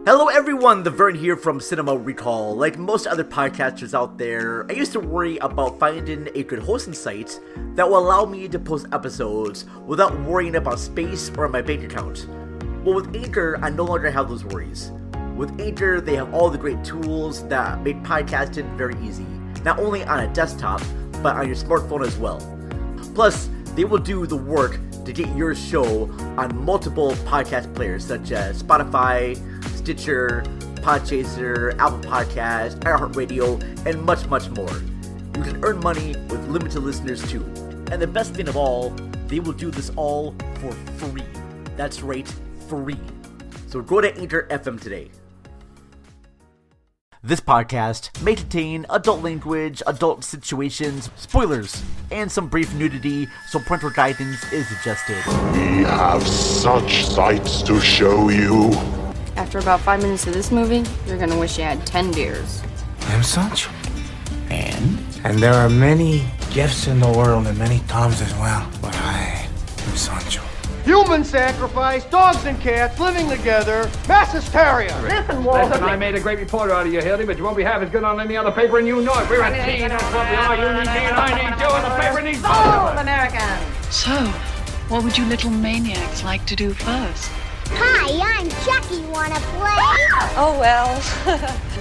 Hello everyone, the Vern here from Cinema Recall. Like most other podcasters out there, I used to worry about finding a good hosting site that will allow me to post episodes without worrying about space or my bank account. Well, with Anchor, I no longer have those worries. With Anchor, they have all the great tools that make podcasting very easy, not only on a desktop, but on your smartphone as well. Plus, they will do the work to get your show on multiple podcast players such as Spotify, Stitcher, Podchaser, Apple Podcasts, iHeartRadio, and much, much more. You can earn money with limited listeners too. And the best thing of all, they will do this all for free. That's right, free. So go to Anchor FM today. This podcast may contain adult language, adult situations, spoilers, and some brief nudity, so parental guidance is suggested. We have such sights to show you. After about 5 minutes of this movie, you're gonna wish you had 10 beers. I'm Sancho. And there are many gifts in the world and many Toms as well. But I am Sancho. Human sacrifice, dogs and cats living together, mass hysteria. Listen, I made a great reporter out of you, Hildy, but you won't be half as good on any other paper, and you know it. We're a team, that's what we are. You need me, and I need you, and the paper needs all American. So, what would you little maniacs like to do first? Hi, I'm Chucky. Wanna play? Oh, well.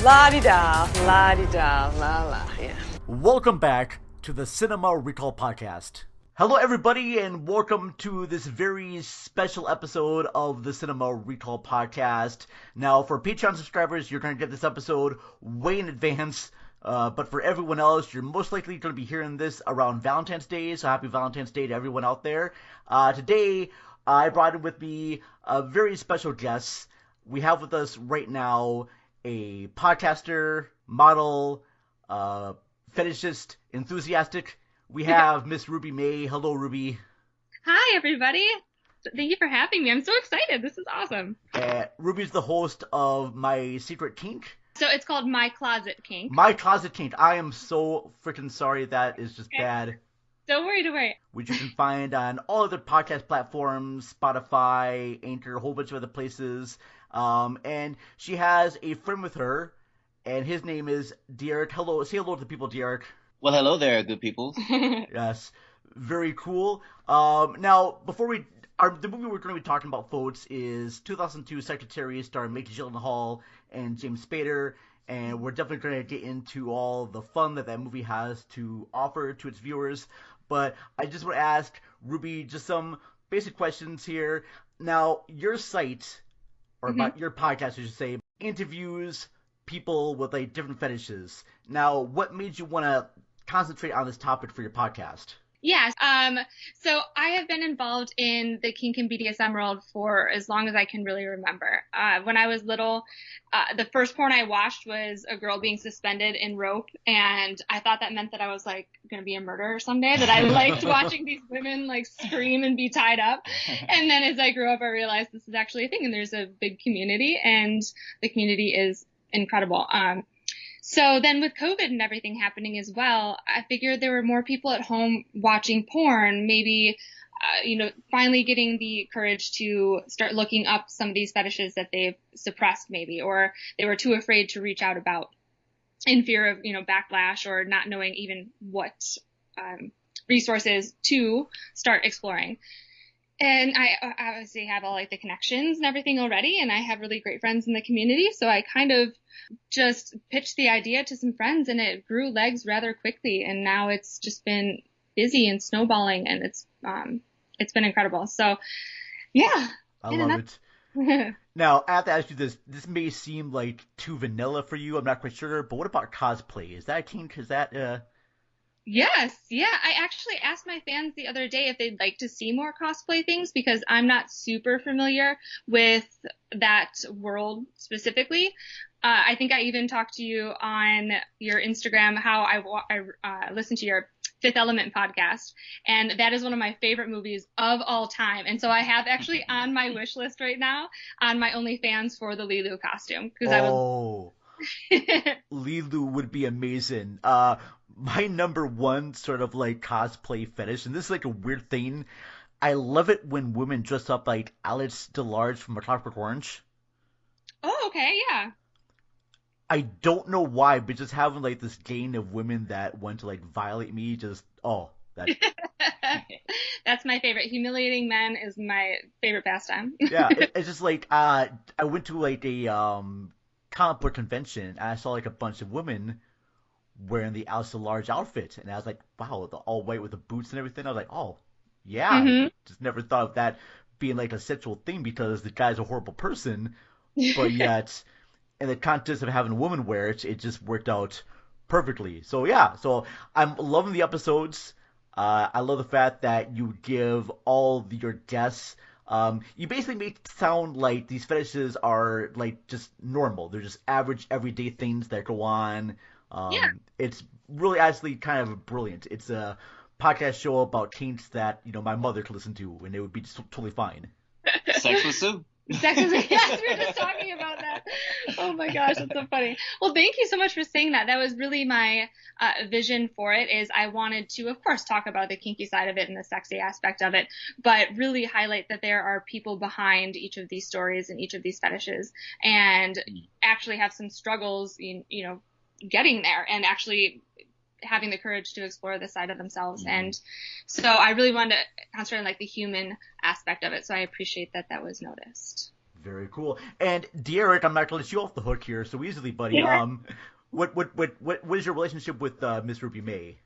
La-di-da, la-di-da, la-la, yeah. Welcome back to the Cinema Recall Podcast. Hello everybody, and welcome to this very special episode of the Cinema Recall Podcast. Now, for Patreon subscribers, you're going to get this episode way in advance, but for everyone else, you're most likely going to be hearing this around Valentine's Day, so happy Valentine's Day to everyone out there. Today, I brought in with me a very special guest. We have with us right now a podcaster, model, fetishist, enthusiastic. We have Miss Ruby Mae. Hello, Ruby. Hi, everybody. Thank you for having me. I'm so excited. This is awesome. Ruby's the host of My Secret Kink. So it's called My Closet Kink. My Closet Kink. I am so freaking sorry. That is just bad. Don't worry. Which you can find on all other podcast platforms, Spotify, Anchor, a whole bunch of other places. And she has a friend with her, and his name is Deerick. Hello. Say hello to the people, Deerick. Well, hello there, good people. Yes, very cool. Now, the movie we're going to be talking about, folks, is 2002 Secretary, starring Maggie Gyllenhaal and James Spader, and we're definitely going to get into all the fun that movie has to offer to its viewers. But I just want to ask Ruby just some basic questions here. Now, your site, or your podcast, I should say, interviews people with like different fetishes. Now, what made you want to concentrate on this topic for your podcast? Yes. So I have been involved in the kink and BDSM world for as long as I can really remember. When I was little, the first porn I watched was a girl being suspended in rope, and I thought that meant that I was like going to be a murderer someday, that I liked watching these women like scream and be tied up. And then as I grew up, I realized this is actually a thing, and there's a big community, and the community is incredible. So then with COVID and everything happening as well, I figured there were more people at home watching porn, maybe, finally getting the courage to start looking up some of these fetishes that they've suppressed maybe, or they were too afraid to reach out about in fear of, backlash, or not knowing even what resources to start exploring. And I obviously have all like the connections and everything already, and I have really great friends in the community. So I kind of just pitched the idea to some friends, and it grew legs rather quickly. And now it's just been busy and snowballing, and it's been incredible. So yeah. I love it. Now, I have to ask you this. This may seem like too vanilla for you. I'm not quite sure. But what about cosplay? Is that a kink? Is that Yes. Yeah. I actually asked my fans the other day if they'd like to see more cosplay things, because I'm not super familiar with that world specifically. I think I even talked to you on your Instagram how I listened to your Fifth Element podcast, and that is one of my favorite movies of all time. And so I have actually on my wish list right now on my OnlyFans for the Lilu costume, because Lilu would be amazing. My number one sort of like cosplay fetish, and this is like a weird thing, I love it when women dress up like Alice DeLarge from A Clockwork Orange. Oh, okay, yeah. I don't know why, but just having like this gang of women that want to like violate me, just that. That's my favorite. Humiliating men is my favorite pastime. Yeah, it's just like I went to like a comic book convention and I saw like a bunch of women wearing the Alice Large outfit, and I was like, wow, the all white with the boots and everything. I was like, oh yeah, I just never thought of that being like a sexual thing because the guy's a horrible person, but yet in the context of having a woman wear it, it just worked out perfectly. So yeah, so I'm loving the episodes. I love the fact that you give all your guests, you basically make it sound like these fetishes are like just normal. They're just average, everyday things that go on. It's really actually kind of brilliant. It's a podcast show about kinks that, my mother could listen to, and it would be just totally fine. Sex with Sue. Yes, we were just talking about that. Oh my gosh, that's so funny. Well, thank you so much for saying that. That was really my vision for it. Is I wanted to, of course, talk about the kinky side of it and the sexy aspect of it, but really highlight that there are people behind each of these stories and each of these fetishes, and actually have some struggles, getting there and actually having the courage to explore this side of themselves. And so I really wanted to concentrate on like the human aspect of it. So I appreciate that that was noticed. Very cool. And Deerick, I'm not going to let you off the hook here so easily, buddy. Yeah. What is your relationship with Miss Ruby Mae?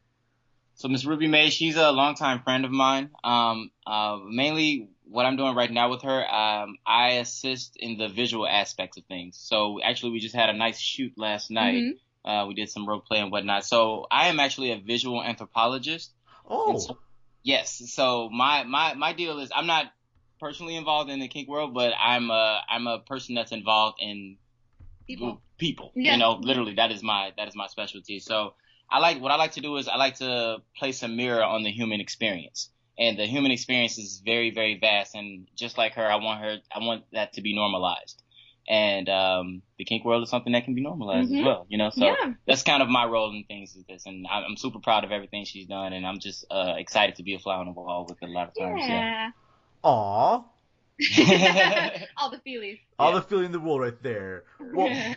So Miss Ruby Mae, she's a longtime friend of mine. Mainly what I'm doing right now with her, I assist in the visual aspects of things. So actually we just had a nice shoot last night. We did some role play and whatnot. So I am actually a visual anthropologist. Oh. So, yes. So my deal is I'm not personally involved in the kink world, but I'm a person that's involved in people. Yeah. Literally that is my specialty. So what I like to do is I like to place a mirror on the human experience. And the human experience is very, very vast. And just like her, I want that to be normalized. And the kink world is something that can be normalized as well, So that's kind of my role in things is this, and I'm super proud of everything she's done, and I'm just excited to be a fly on the wall with it a lot of times. Yeah. Aww. All the feelies. All the feeling in the world right there. Well,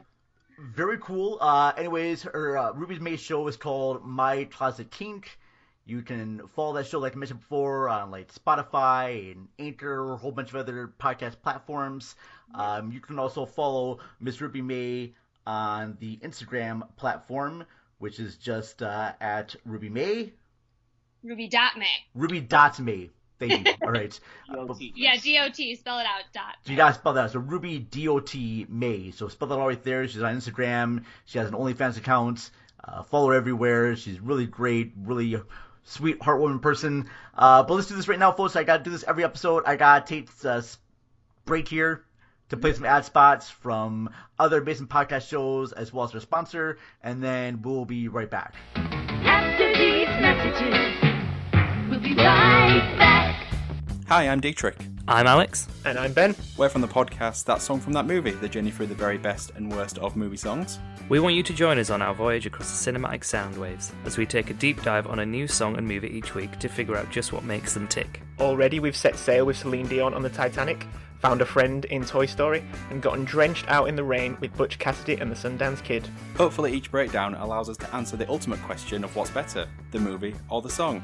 very cool. Anyways, her Ruby Mae show is called My Closet Kink. You can follow that show, like I mentioned before, on like Spotify and Anchor, a whole bunch of other podcast platforms. You can also follow Miss Ruby Mae on the Instagram platform, which is just at Ruby Mae. Ruby.Mae. Ruby.Mae. Thank you. All right. Yeah, D-O-T. Spell it out. Dot. You gotta spell that out. So Ruby D-O-T Mae. So spell that all right there. She's on Instagram. She has an OnlyFans account. Follow her everywhere. She's really great. Really sweet, heartwarming person. But let's do this right now, folks. I gotta do this every episode. I gotta take this break here to play some ad spots from other amazing podcast shows as well as their sponsor, and then we'll be right back. After these messages, we'll be right back. Hi, I'm Deerick. I'm Alex. And I'm Ben. We're from the podcast That Song From That Movie, the journey through the very best and worst of movie songs. We want you to join us on our voyage across the cinematic sound waves as we take a deep dive on a new song and movie each week to figure out just what makes them tick. Already we've set sail with Celine Dion on the Titanic, found a friend in Toy Story, and gotten drenched out in the rain with Butch Cassidy and the Sundance Kid. Hopefully each breakdown allows us to answer the ultimate question of what's better, the movie or the song.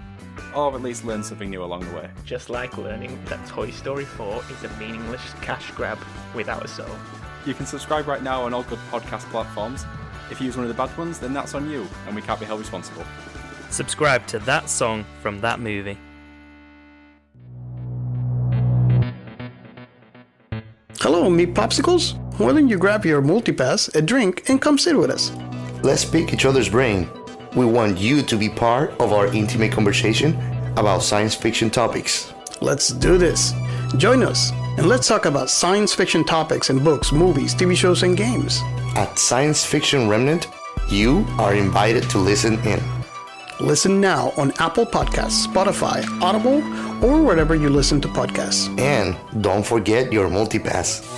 Or at least learn something new along the way. Just like learning that Toy Story 4 is a meaningless cash grab without a soul. You can subscribe right now on all good podcast platforms. If you use one of the bad ones, then that's on you, and we can't be held responsible. Subscribe to That Song From That Movie. Hello, meat popsicles. Why don't you grab your multipass, a drink, and come sit with us? Let's pick each other's brain. We want you to be part of our intimate conversation about science fiction topics. Let's do this. Join us, and let's talk about science fiction topics in books, movies, TV shows, and games. At Science Fiction Remnant, you are invited to listen in. Listen now on Apple Podcasts, Spotify, Audible, or wherever you listen to podcasts. And don't forget your multipass.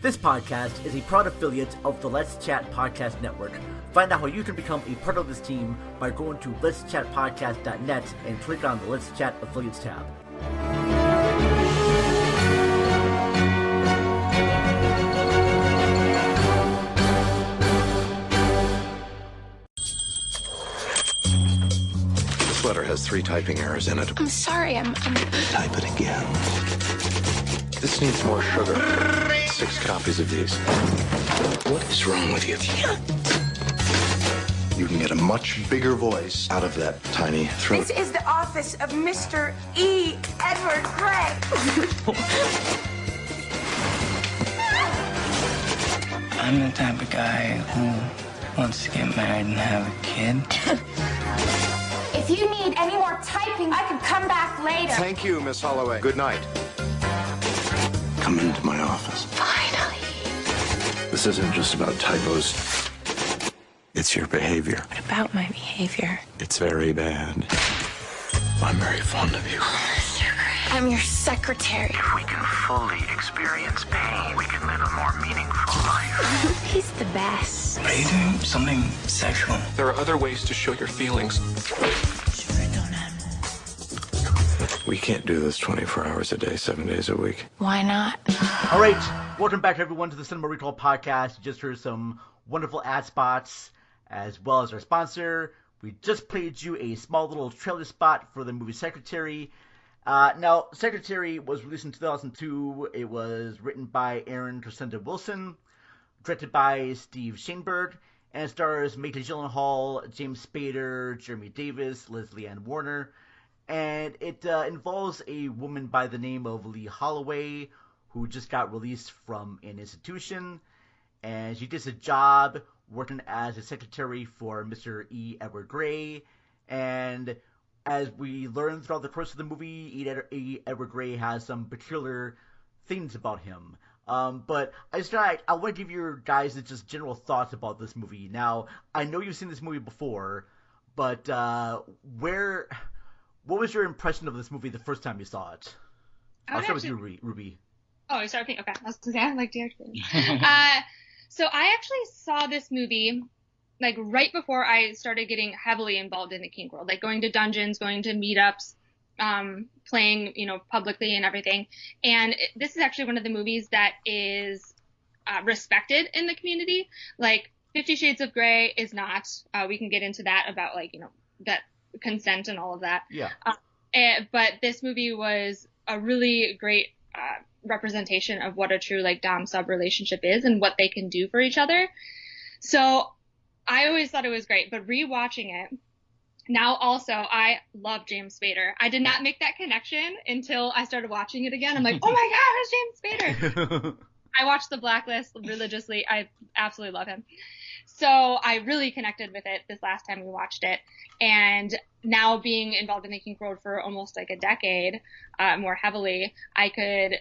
This podcast is a proud affiliate of the Let's Chat Podcast Network. Find out how you can become a part of this team by going to letschatpodcast.net and click on the Let's Chat Affiliates tab. silly typing errors in it. I'm sorry, I'm... Type it again. This needs more sugar. 6 copies of these. What is wrong with you? You can get a much bigger voice out of that tiny throat. This is the office of Mr. E. Edward Gray. I'm the type of guy who wants to get married and have a kid. If you need any more typing, I could come back later. Thank you, Miss Holloway. Good night. Come into my office. Finally. This isn't just about typos. It's your behavior. What about my behavior? It's very bad. I'm very fond of you. I'm your secretary. If we can fully experience pain, we can live a more meaningful life. He's the best. Are you doing something sexual? There are other ways to show your feelings. We can't do this 24 hours a day, 7 days a week. Why not? All right, welcome back everyone to the Cinema Recall podcast. You just heard some wonderful ad spots as well as our sponsor. We just played you a small little trailer spot for the movie Secretary. Now, Secretary was released in 2002. It was written by Aaron Crescenta Wilson, directed by Steve Shainberg, and stars Maggie Gyllenhaal, James Spader, Jeremy Davis, Leslie Ann Warner. And it involves a woman by the name of Lee Holloway, who just got released from an institution, and she does a job working as a secretary for Mr. E. Edward Gray, and as we learn throughout the course of the movie, E. Edward Gray has some peculiar things about him. But I want to give your guys just general thoughts about this movie. Now, I know you've seen this movie before, but what was your impression of this movie the first time you saw it? I'll start with you, Ruby. Oh, sorry. Okay, I was going to say, I like Deerick. So I actually saw this movie like right before I started getting heavily involved in the kink world, like going to dungeons, going to meetups, playing, publicly and everything. And this is actually one of the movies that is respected in the community. Like 50 Shades of Grey is not. We can get into that about that consent and all of that. Yeah. But this movie was a really great representation of what a true dom-sub relationship is and what they can do for each other. So I always thought it was great, but rewatching it now, also I love James Spader. I did not make that connection until I started watching it again. I'm like, oh my god, it's James Spader. I watched The Blacklist religiously. I absolutely love him. So I really connected with it this last time we watched it. And now being involved in the kink world for almost a decade, more heavily, I could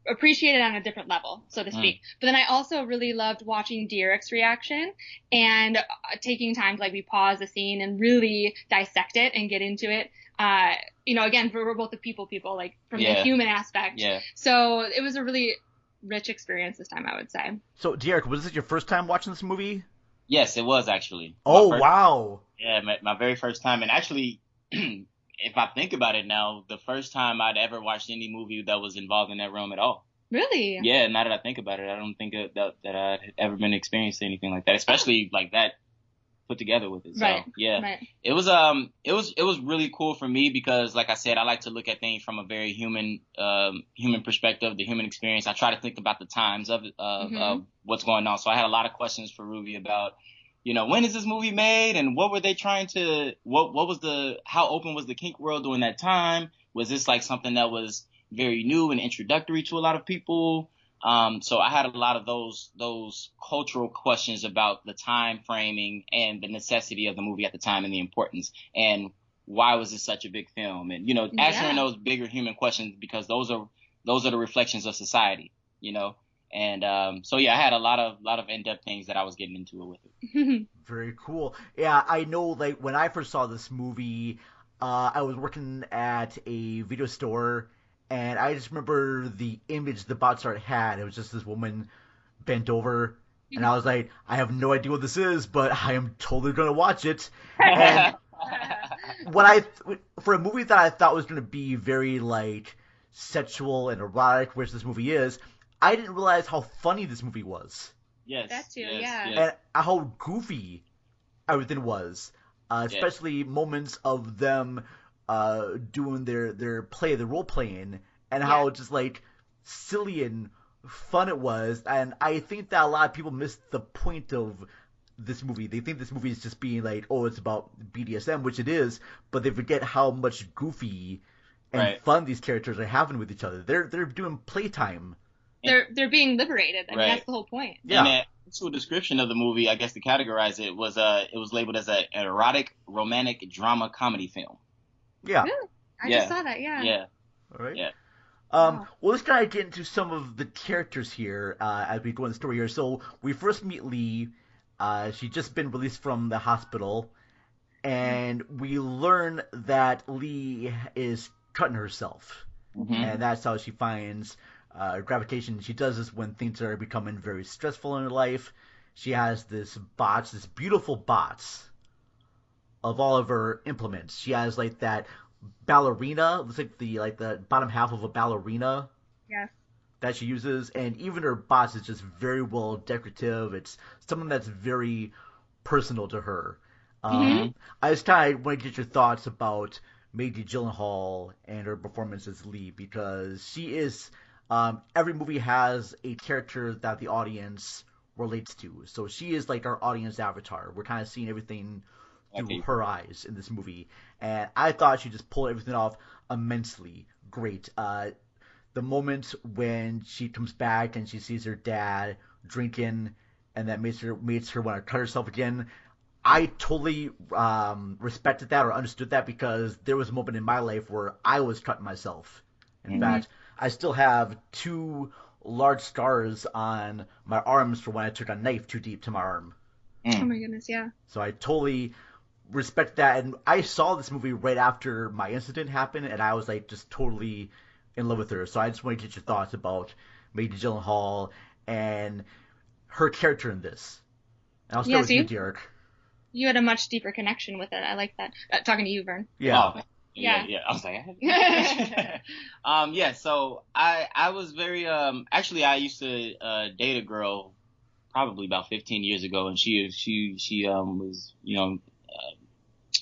appreciate it on a different level, so to speak. But then I also really loved watching Deerick's reaction and taking time to we pause the scene and really dissect it and get into it. Again, we're both the people, from the human aspect. Yeah. So it was a really rich experience this time, I would say. So, Deerick, was this your first time watching this movie? Yes, it was actually. Wow. Yeah, my very first time. And actually, if I think about it now, the first time I'd ever watched any movie that was involved in that realm at all. Really? Yeah, now that I think about it, I don't think that I'd ever been experienced anything like that, especially like that put together with it. So, right. yeah. Right. It was really cool for me because, like I said, I like to look at things from a very human perspective, the human experience. I try to think about the times of what's going on. So I had a lot of questions for Ruby about, when is this movie made and what were they trying to, how open was the kink world during that time? Was this like something that was very new and introductory to a lot of people? So I had a lot of those cultural questions about the time framing and the necessity of the movie at the time and the importance and why was this such a big film? And, answering those bigger human questions because those are the reflections of society, And so yeah, I had a lot of in-depth things that I was getting into it with it. Very cool. Yeah, I know. When I first saw this movie, I was working at a video store, and I just remember the image the box art had. It was just this woman bent over, and I was like, I have no idea what this is, but I am totally gonna watch it. And for a movie that I thought was gonna be very sexual and erotic, which this movie is, I didn't realize how funny this movie was. Yes. That too, yes, yeah. Yes. And how goofy everything was. Especially moments of them doing their play, the role playing, and how just like silly and fun it was. And I think that a lot of people miss the point of this movie. They think this movie is just being like, oh, it's about BDSM, which it is, but they forget how much goofy and fun these characters are having with each other. They're doing playtime. They're being liberated. I mean, that's the whole point. Yeah. And the actual description of the movie, I guess to categorize it, was labeled as an erotic, romantic, drama comedy film. Yeah. Really? I just saw that. Yeah. Yeah. All right. Yeah. Well, let's kind of get into some of the characters here as we go in the story here. So we first meet Lee. She'd just been released from the hospital, and we learn that Lee is cutting herself, and that's how she finds gravitation. She does this when things are becoming very stressful in her life. She has this beautiful box of all of her implements. She has like that ballerina, looks like the bottom half of a ballerina. Yes. That she uses, and even her box is just very well decorative. It's something that's very personal to her. I just kind of want to get your thoughts about Maggie Gyllenhaal and her performance as Lee, because she is every movie has a character that the audience relates to. So she is like our audience avatar. We're kind of seeing everything through her eyes in this movie, and I thought she just pulled everything off immensely great. The moment when she comes back and she sees her dad drinking, and that makes her want to cut herself again, I totally respected that or understood that, because there was a moment in my life where I was cutting myself. In fact, I still have 2 large scars on my arms for when I took a knife too deep to my arm. Oh my goodness, yeah. So I totally respect that, and I saw this movie right after my incident happened, and I was like just totally in love with her. So I just want to get your thoughts about Maggie Gyllenhaal and her character in this. And I'll start with you, Deerick. You had a much deeper connection with it. I like that. Talking to you, Vern. Yeah. Oh, yeah. I was like, so I was very, actually I used to, date a girl probably about 15 years ago, and she was,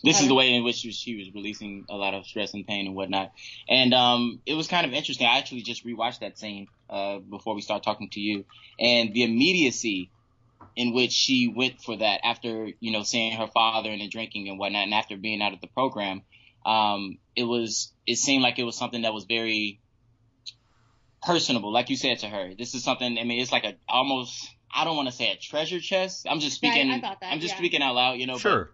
this is the way in which she was releasing a lot of stress and pain and whatnot. And it was kind of interesting. I actually just rewatched that scene before we start talking to you. And the immediacy in which she went for that after, seeing her father and the drinking and whatnot, and after being out of the program, it seemed like it was something that was very personable, like you said to her. This is something, I mean, it's like almost, I don't want to say a treasure chest. I'm just speaking, I thought that, I'm just speaking out loud, Sure. But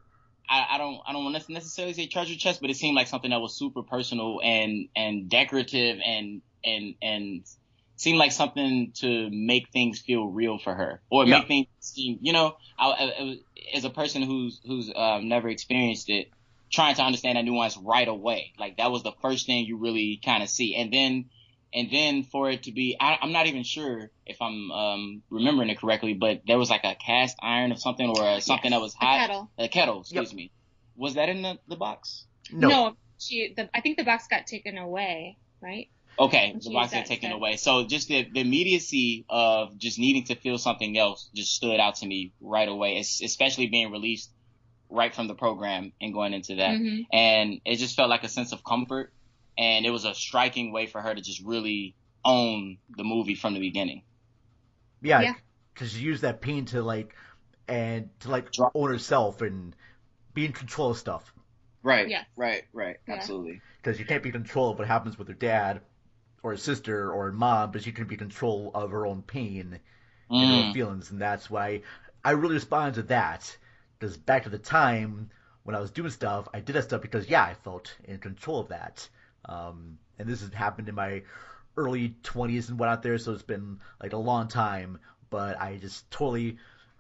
I don't want to necessarily say treasure chest, but it seemed like something that was super personal and decorative and seemed like something to make things feel real for her, or make things seem, as a person who's never experienced it, trying to understand that nuance right away. Like that was the first thing you really kind of see. And then for it to be, I'm not even sure if I'm remembering it correctly, but there was like a cast iron or something, or something that was hot. A kettle, excuse me. Was that in the box? No. I think the box got taken away, right? Okay, the box got taken away. So just the immediacy of just needing to feel something else just stood out to me right away, especially being released right from the program and going into that. And it just felt like a sense of comfort. And it was a striking way for her to just really own the movie from the beginning. Yeah, because she used that pain to own herself and be in control of stuff. Right. Yeah. Right. Absolutely. Because you can't be in control of what happens with her dad or her sister or her mom, but she can be in control of her own pain and her own feelings, and that's why I really responded to that. Because back at the time when I was doing stuff, I did that stuff because I felt in control of that. And this has happened in my early 20s and whatnot there, so it's been like a long time, but I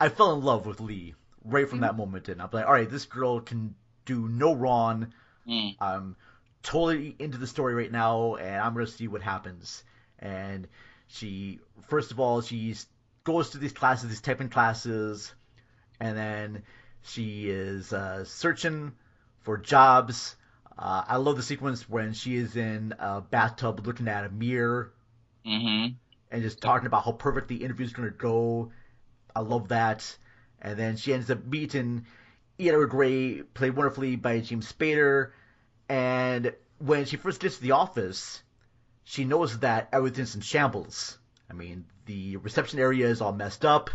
fell in love with Lee right from that moment, and I'm like, all right, this girl can do no wrong. I'm totally into the story right now, and I'm going to see what happens. And she goes to these classes, these typing classes, and then she is searching for jobs. I love the sequence when she is in a bathtub looking at a mirror and just talking about how perfect the interview is going to go. I love that. And then she ends up meeting Ian Gray, played wonderfully by James Spader. And when she first gets to the office, she knows that everything's in shambles. I mean, the reception area is all messed up.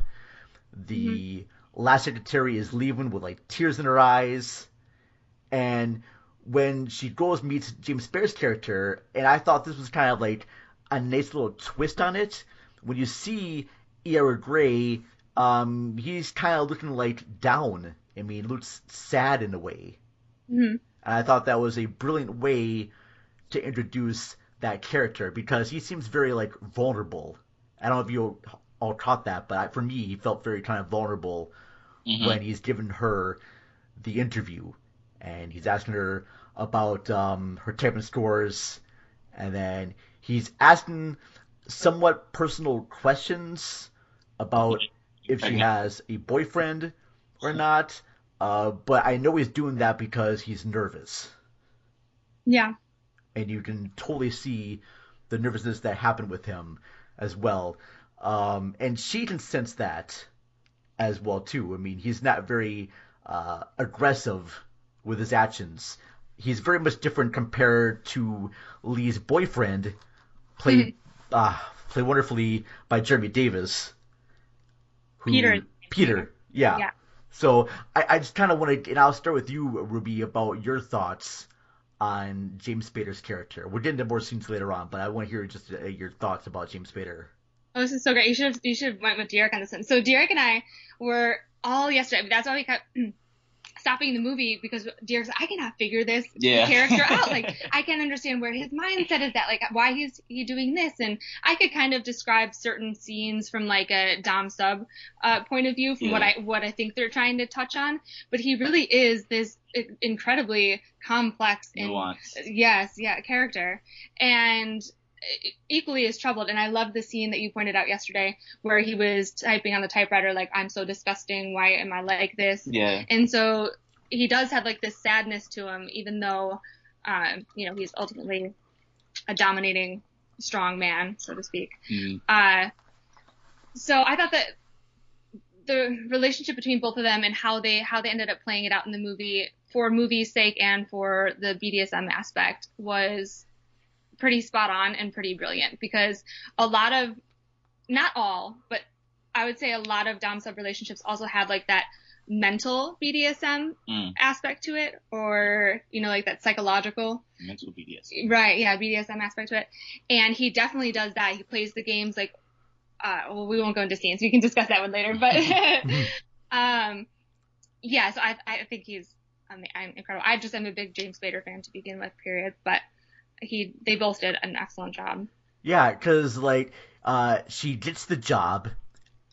The last secretary is leaving with like tears in her eyes. And when she goes meets James Spader's character, and I thought this was kind of like a nice little twist on it. When you see Edward Gray, he's kind of looking like down. I mean, looks sad in a way. And I thought that was a brilliant way to introduce that character because he seems very like vulnerable. I don't know if you all caught that, but for me, he felt very kind of vulnerable when he's giving her the interview, and he's asking her about her typing scores, and then he's asking somewhat personal questions about if she has a boyfriend or not. But I know he's doing that because he's nervous. Yeah. And you can totally see the nervousness that happened with him as well. And she can sense that as well, too. I mean, he's not very aggressive with his actions. He's very much different compared to Lee's boyfriend, played wonderfully by Jeremy Davis. Peter, yeah. So I just kind of want to, and I'll start with you, Ruby, about your thoughts on James Spader's character. We'll get into more scenes later on, but I want to hear just your thoughts about James Spader. Oh, this is so great. You should have went with Deerick on this one. So Deerick and I were all yesterday. That's why we kept stopping the movie, because Deerick's like, I cannot figure this character out. Like, I can't understand where his mindset is at. Like, why he doing this? And I could kind of describe certain scenes from like a dom sub point of view, from what I think they're trying to touch on. But he really is this incredibly complex and character, and equally as troubled. And I love the scene that you pointed out yesterday where he was typing on the typewriter like, I'm so disgusting, why am I like this? And so he does have like this sadness to him, even though he's ultimately a dominating strong man, so to speak. So I thought that the relationship between both of them and how they ended up playing it out in the movie for movie's sake and for the BDSM aspect was pretty spot on and pretty brilliant, because a lot of, not all, but I would say a lot of dom sub relationships also have like that mental BDSM aspect to it, or like that psychological mental BDSM, right? Yeah, BDSM aspect to it, and he definitely does that. He plays the games like, well, we won't go into scenes. We can discuss that one later, but so I think he's incredible. I'm a big James Spader fan to begin with, period, but they both did an excellent job. Yeah, because she gets the job,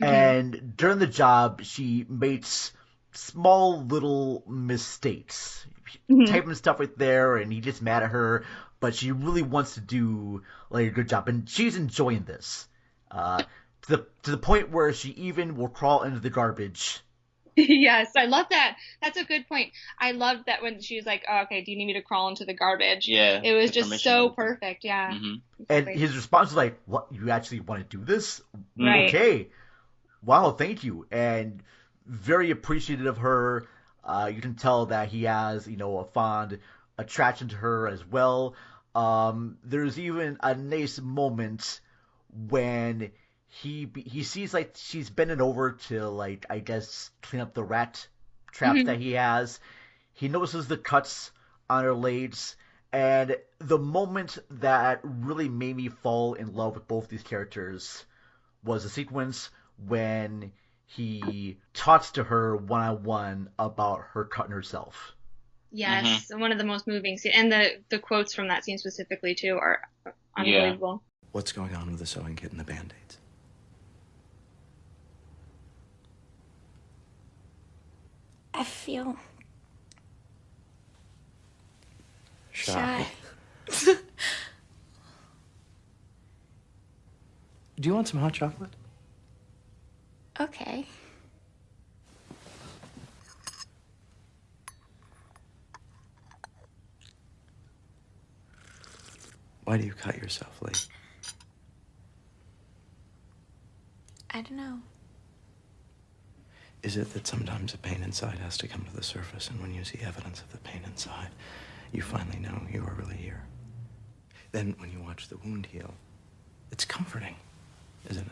and during the job she makes small little mistakes, typing stuff right there, and he gets mad at her, but she really wants to do like a good job, and she's enjoying this to the point where she even will crawl into the garbage. Yes, I love that. That's a good point. I loved that when she was like, oh, okay, do you need me to crawl into the garbage? Yeah. It was just so perfect, yeah. And his response was like, what, you actually want to do this? Right. Okay. Wow, thank you. And very appreciative of her. You can tell that he has, a fond attraction to her as well. There's even a nice moment when he sees like she's bending over to like, I guess, clean up the rat traps that he has. He notices the cuts on her legs, and the moment that really made me fall in love with both these characters was a sequence when he talks to her one-on-one about her cutting herself. Yes, one of the most moving scenes, and the quotes from that scene specifically too are unbelievable. What's going on with the sewing kit and the Band-Aids? I feel shy. Do you want some hot chocolate? Okay. Why do you cut yourself, Lee? I don't know. Is it that sometimes the pain inside has to come to the surface, and when you see evidence of the pain inside, you finally know you are really here. Then when you watch the wound heal, it's comforting, isn't it?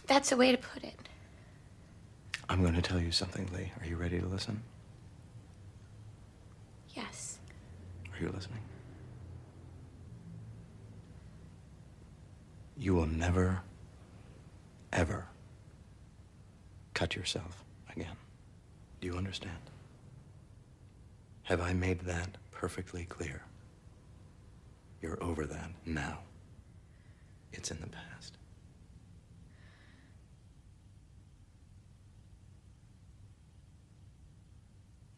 That's a way to put it. I'm going to tell you something, Lee. Are you ready to listen? Yes. Are you listening? You will never, ever cut yourself again. Do you understand? Have I made that perfectly clear? You're over that now. It's in the past.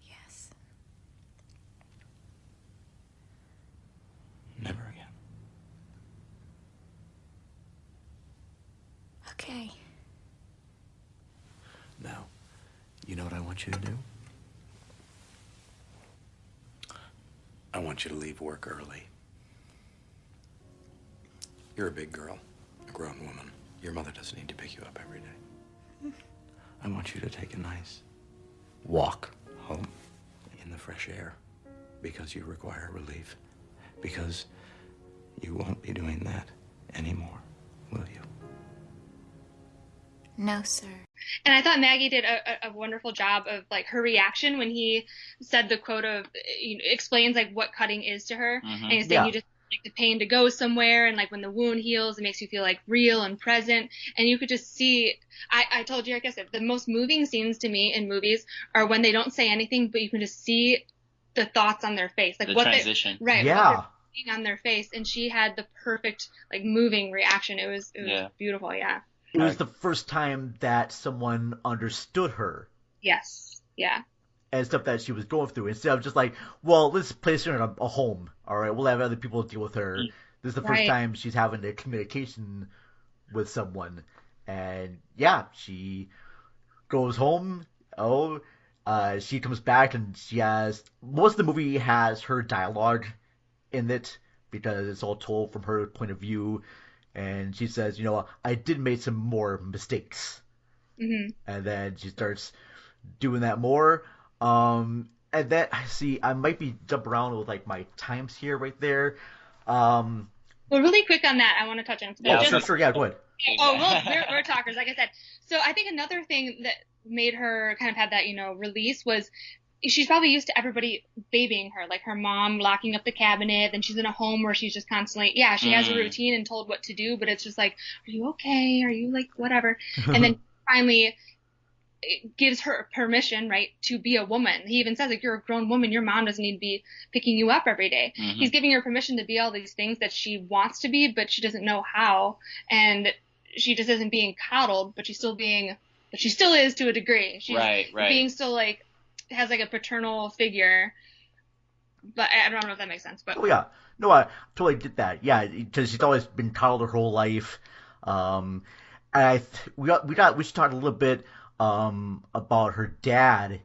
Yes. Never again. Okay. Now, you know what I want you to do? I want you to leave work early. You're a big girl, a grown woman. Your mother doesn't need to pick you up every day. I want you to take a nice walk home in the fresh air because you require relief. Because you won't be doing that anymore, will you? No, sir. And I thought Maggie did a wonderful job of like her reaction when he said the quote of, explains like what cutting is to her. Mm-hmm. And he's saying you just like the pain to go somewhere, and like when the wound heals, it makes you feel like real and present. And you could just see, I told you, like I said, the most moving scenes to me in movies are when they don't say anything, but you can just see the thoughts on their face, like the what transition. What Yeah. they're seeing on their face. And she had the perfect like moving reaction. It was beautiful. Yeah. It was the first time that someone understood her. Yes. Yeah. And stuff that she was going through, instead of just like, well, let's place her in a home. All right, we'll have other people deal with her. This is the first time she's having a communication with someone, and yeah, she goes home. She comes back, and she has most of the movie has her dialogue in it because it's all told from her point of view, and she says, I did make some more mistakes, and then she starts doing that more. And then I might be jumping around with like my times here right there. Well, really quick on that, I want to touch on. Yeah, sure. Yeah, go ahead. We're talkers, like I said. So I think another thing that made her kind of have that, release was she's probably used to everybody babying her, like her mom locking up the cabinet, and she's in a home where she's just constantly, she has a routine and told what to do, but it's just like, are you okay? Are you like whatever? And then finally it gives her permission, right, to be a woman. He even says, like, you're a grown woman. Your mom doesn't need to be picking you up every day. Mm-hmm. He's giving her permission to be all these things that she wants to be, but she doesn't know how. And she just isn't being coddled, but she still is to a degree. She's being still like, has like a paternal figure. But I don't know if that makes sense. But yeah. No, I totally get that. Yeah, because she's always been coddled her whole life. And we should talk a little bit about her dad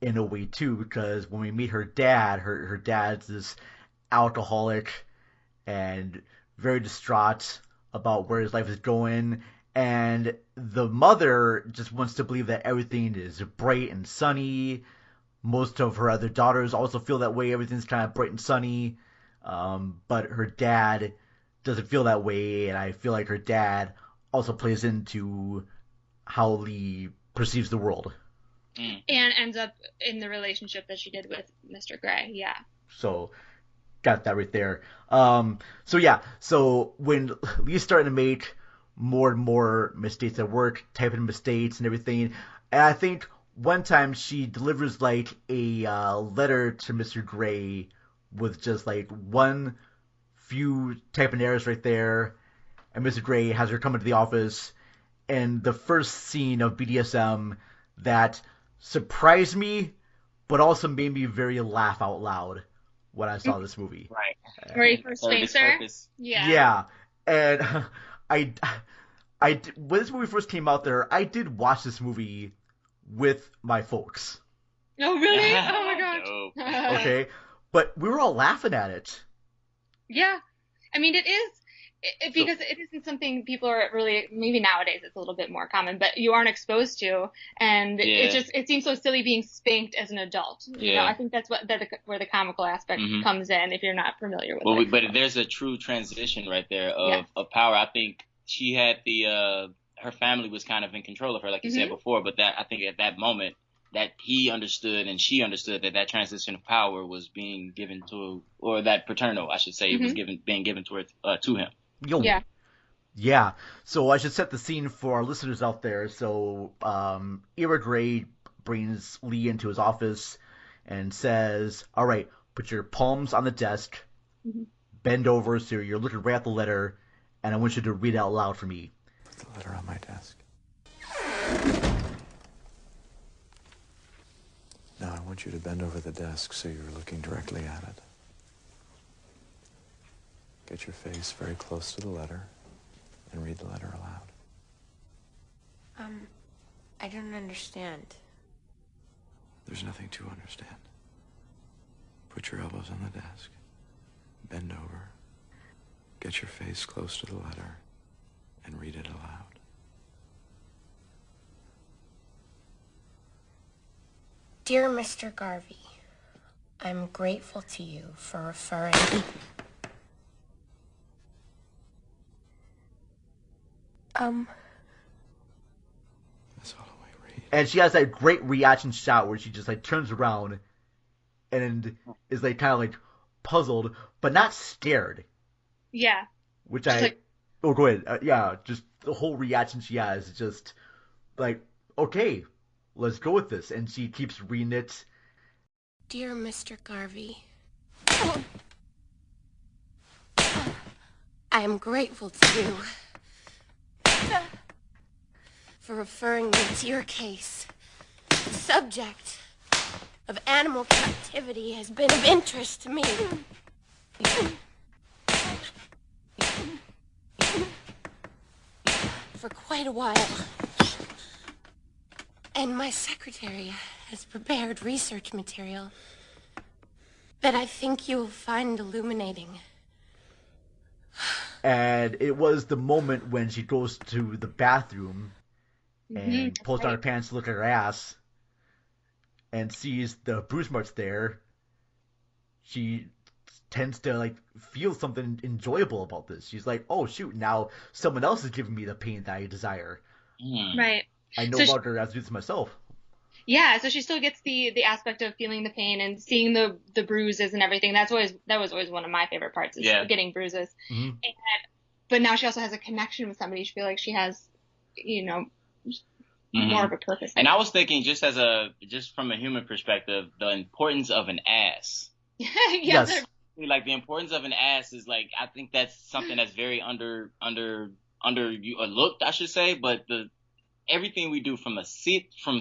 in a way too, because when we meet her dad, her dad's this alcoholic and very distraught about where his life is going, and the mother just wants to believe that everything is bright and sunny. Most of her other daughters also feel that way. Everything's kind of bright and sunny, but her dad doesn't feel that way, and I feel like her dad also plays into how Lee perceives the world. And ends up in the relationship that she did with Mr. Gray, yeah. So, got that right there. So when Lee's starting to make more and more mistakes at work, typing mistakes and everything, and I think one time she delivers like a letter to Mr. Gray with just like one few typing errors right there, and Mr. Gray has her come into the office, and the first scene of BDSM that surprised me, but also made me very laugh out loud when I saw this movie. Right. Where he first spanks her? Yeah. Yeah. And when this movie first came out there, I did watch this movie with my folks. Oh, really? Oh, my gosh. Okay. But we were all laughing at it. Yeah. I mean, Because it isn't something people are really, maybe nowadays it's a little bit more common, but you aren't exposed to, and it seems so silly being spanked as an adult. You know, I think that's where the comical aspect comes in if you're not familiar with it. But there's a true transition right there of power. I think she had her family was kind of in control of her, like you said before, but that I think at that moment that he understood and she understood that transition of power was being given to, or that paternal, I should say, was being given to him. Yeah. So I should set the scene for our listeners out there. So Ira Gray brings Lee into his office and says, all right, put your palms on the desk, bend over so you're looking right at the letter, and I want you to read it out loud for me. Put the letter on my desk. Now I want you to bend over the desk so you're looking directly at it. Get your face very close to the letter and read the letter aloud. I don't understand. There's nothing to understand. Put your elbows on the desk. Bend over. Get your face close to the letter and read it aloud. Dear Mr. Garvey, I'm grateful to you for referring... That's all the way read. And she has that great reaction shot where she just like turns around and is like kind of like puzzled, but not scared. Yeah. Which just oh, go ahead. Yeah, just the whole reaction she has is just like, okay, let's go with this. And she keeps reading it. Dear Mr. Garvey, I am grateful to you for referring me to your case. The subject of animal captivity has been of interest to me. For quite a while. And my secretary has prepared research material that I think you will find illuminating. And it was the moment when she goes to the bathroom and pulls down her pants to look at her ass and sees the bruise marks there. She tends to like feel something enjoyable about this. She's like, oh shoot, now someone else is giving me the pain that I desire. Right. I know about her as I do this myself. Yeah, so she still gets the aspect of feeling the pain and seeing the bruises and everything. That was always one of my favorite parts, is getting bruises. But now she also has a connection with somebody. She feels like she has, more of a purpose. And I was thinking, just from a human perspective, the importance of an ass. Yes. Like the importance of an ass is like, I think that's something that's very underlooked, I should say. But everything we do from sitting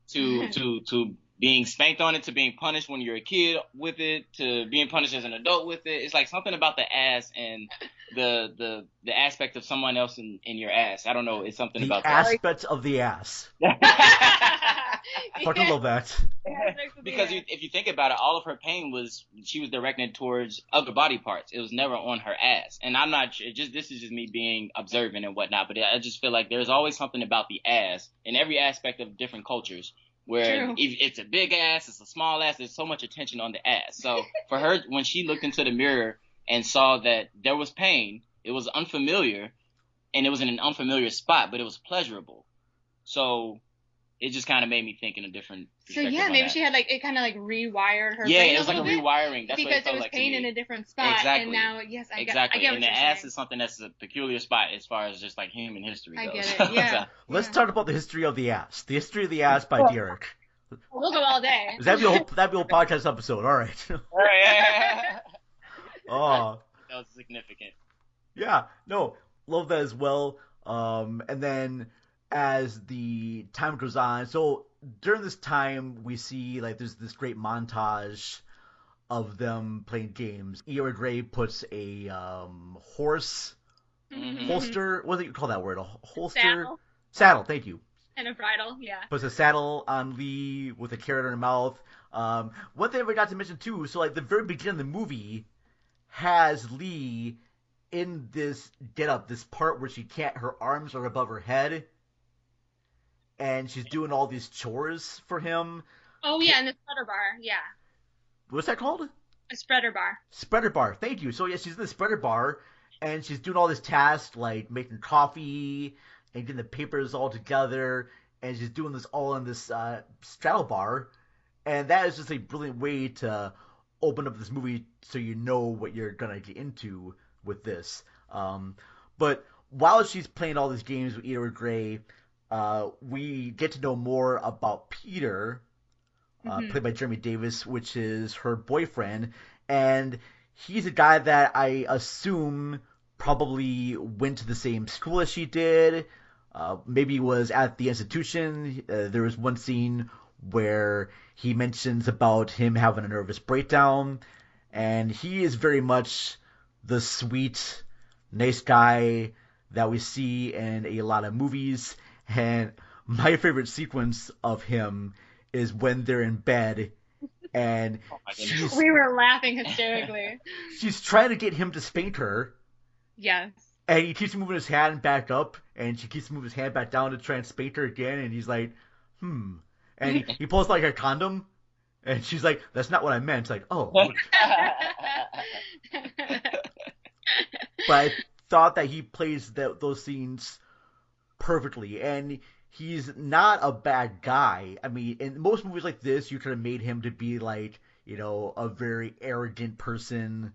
to being spanked on it, to being punished when you're a kid with it, to being punished as an adult with it. It's like something about the ass and the aspect of someone else in your ass. I don't know. It's something about the aspect of the ass. Fucking love that. Because if you think about it, all of her pain she was directed towards other body parts. It was never on her ass. And I'm not sure, this is just me being observant and whatnot, but I just feel like there's always something about the ass in every aspect of different cultures. Where if it's a big ass, it's a small ass, there's so much attention on the ass. So for her, when she looked into the mirror and saw that there was pain, it was unfamiliar, and it was in an unfamiliar spot, but it was pleasurable. So it just kind of made me think in a different perspective. So yeah, maybe she had it kind of rewired her brain. Yeah, it was like a rewiring. That's because what it felt was like pain to me. in a different spot. Exactly. And now, yes, I get and what the you're ass saying. is something that's a peculiar spot as far as just like human history goes. I get it, yeah. Let's talk about the history of the ass. The history of the ass by Deerick. We'll go all day. That'd be a whole podcast episode. All right. Oh. That was significant. Yeah. No, love that as well. And then as the time goes on, so during this time we see there's this great montage of them playing games. Ira Gray puts a horse holster. What do you call that word? A holster? Saddle. Thank you. And a bridle, yeah. Puts a saddle on Lee with a carrot in her mouth. One thing I forgot to mention too, so the very beginning of the movie has Lee in this get-up, this part where her arms are above her head, and she's doing all these chores for him. Oh, yeah, in the spreader bar, yeah. What's that called? A spreader bar. Spreader bar, thank you. So, yeah, she's in the spreader bar, and she's doing all this tasks, like making coffee and getting the papers all together, and she's doing this all in this straddle bar, and that is just a brilliant way to open up this movie so you know what you're gonna get into with this. But while she's playing all these games with Edward Gray, we get to know more about Peter, played by Jeremy Davis, which is her boyfriend, and he's a guy that I assume probably went to the same school as she did, maybe was at the institution. There was one scene where he mentions about him having a nervous breakdown, and he is very much the sweet, nice guy that we see in a lot of movies. And my favorite sequence of him is when they're in bed and we were laughing hysterically. She's trying to get him to spank her. Yes. And he keeps moving his hand back up, and she keeps moving his hand back down to try and spank her again, and he's like, And he pulls like a condom, and she's like, "That's not what I meant." It's like, oh. But I thought that he plays those scenes perfectly, and he's not a bad guy. I mean, in most movies like this, you could have made him to be like, a very arrogant person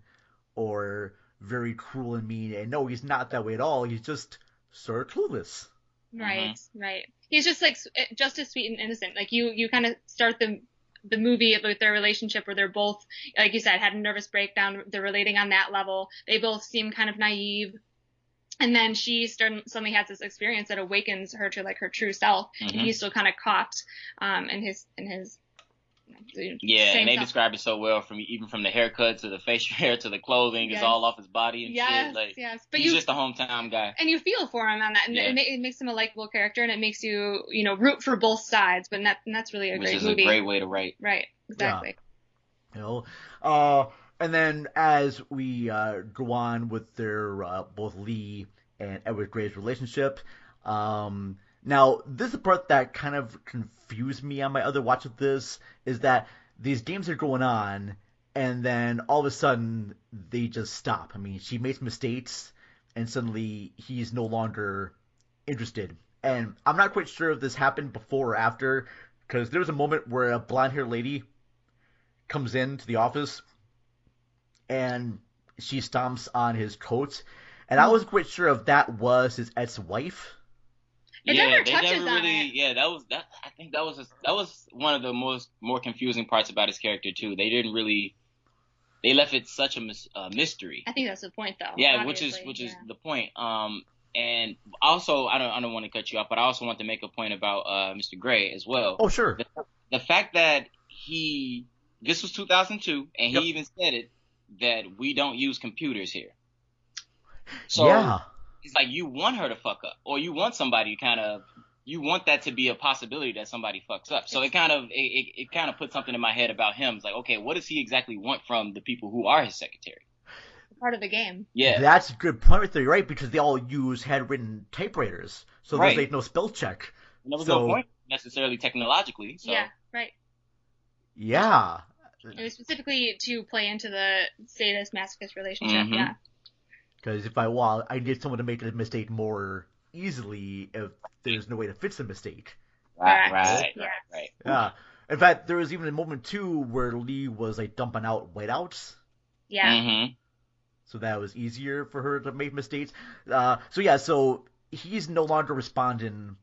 or very cruel and mean, and no, he's not that way at all. He's just sort of clueless. Right, right. He's just like just as sweet and innocent. Like you kind of start the movie with their relationship where they're both, like you said, had a nervous breakdown. They're relating on that level. They both seem kind of naive. And then she suddenly has this experience that awakens her to like her true self. And he's still kind of caught in his yeah, and they self. describe it so well, even from the haircut to the facial hair to the clothing is all off his body and shit. Like, but he's just a hometown guy. And you feel for him on that, and it makes him a likable character, and it makes you, root for both sides. But that's really a great movie. Which is a great way to write. Right, exactly. Yeah. And then as we go on with their both Lee and Edward Gray's relationship, now this is the part that kind of confused me on my other watch of this, is that these games are going on, and then all of a sudden they just stop. I mean, she makes mistakes, and suddenly he's no longer interested. And I'm not quite sure if this happened before or after, because there was a moment where a blonde-haired lady comes into the office, and she stomps on his coat, and I wasn't quite sure if that was his ex-wife. It never touches on really, it. Yeah, I think that was one of the more confusing parts about his character too. They left it such a mystery. I think that's the point, though. Yeah, which is the point. And also, I don't want to cut you off, but I also want to make a point about Mr. Gray as well. Oh, sure. The fact that this was 2002, and he even said it, that we don't use computers here. So it's like you want her to fuck up, or you want somebody you want that to be a possibility that somebody fucks up. So it kind of put something in my head about him. It's like, okay, what does he exactly want from the people who are his secretary? Part of the game. Yeah. That's a good point right there, right? Because they all use handwritten typewriters, so there's like no spell check. And there was no point necessarily technologically. So. Yeah, right. Yeah. It was specifically to play into the sadist-masochist relationship, yeah. Because if I need someone to make a mistake more easily if there's no way to fix the mistake. Right. Yeah. In fact, there was even a moment, too, where Lee was, like, dumping out whiteouts. Yeah. So that was easier for her to make mistakes. So he's no longer responding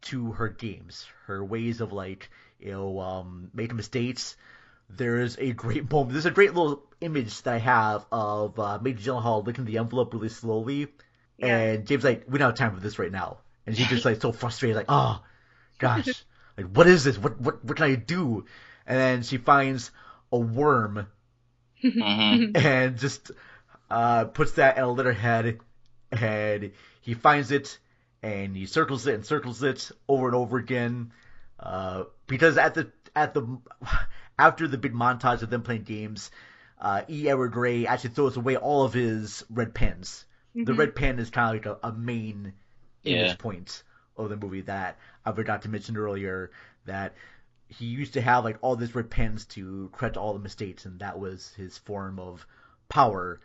to her games, her ways of, like, making mistakes. There's a great moment. There's a great little image that I have of Major Gyllenhaal licking the envelope really slowly. Yeah. And James like, we don't have time for this right now. And she's just like so frustrated, like, oh, gosh, like, what is this? What can I do? And then she finds a worm and just puts that in a litterhead, and he finds it and he circles it over and over again. Because after the big montage of them playing games, E. Edward Gray actually throws away all of his red pens. The Mhm. red pen is kind of like a main image Yeah. point of the movie that I forgot to mention earlier, that he used to have like all these red pens to correct all the mistakes, and that was his form of power.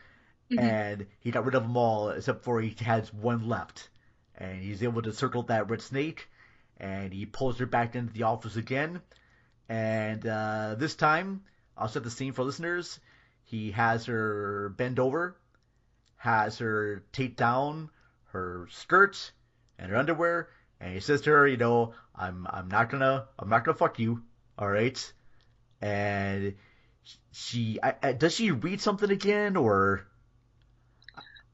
Mhm. And he got rid of them all except for he has one left, and he's able to circle that red snake, and he pulls her back into the office again. And this time, I'll set the scene for listeners. He has her bend over, has her take down her skirt and her underwear, and he says to her, you know, I'm not gonna fuck you, all right? And she does she read something again, or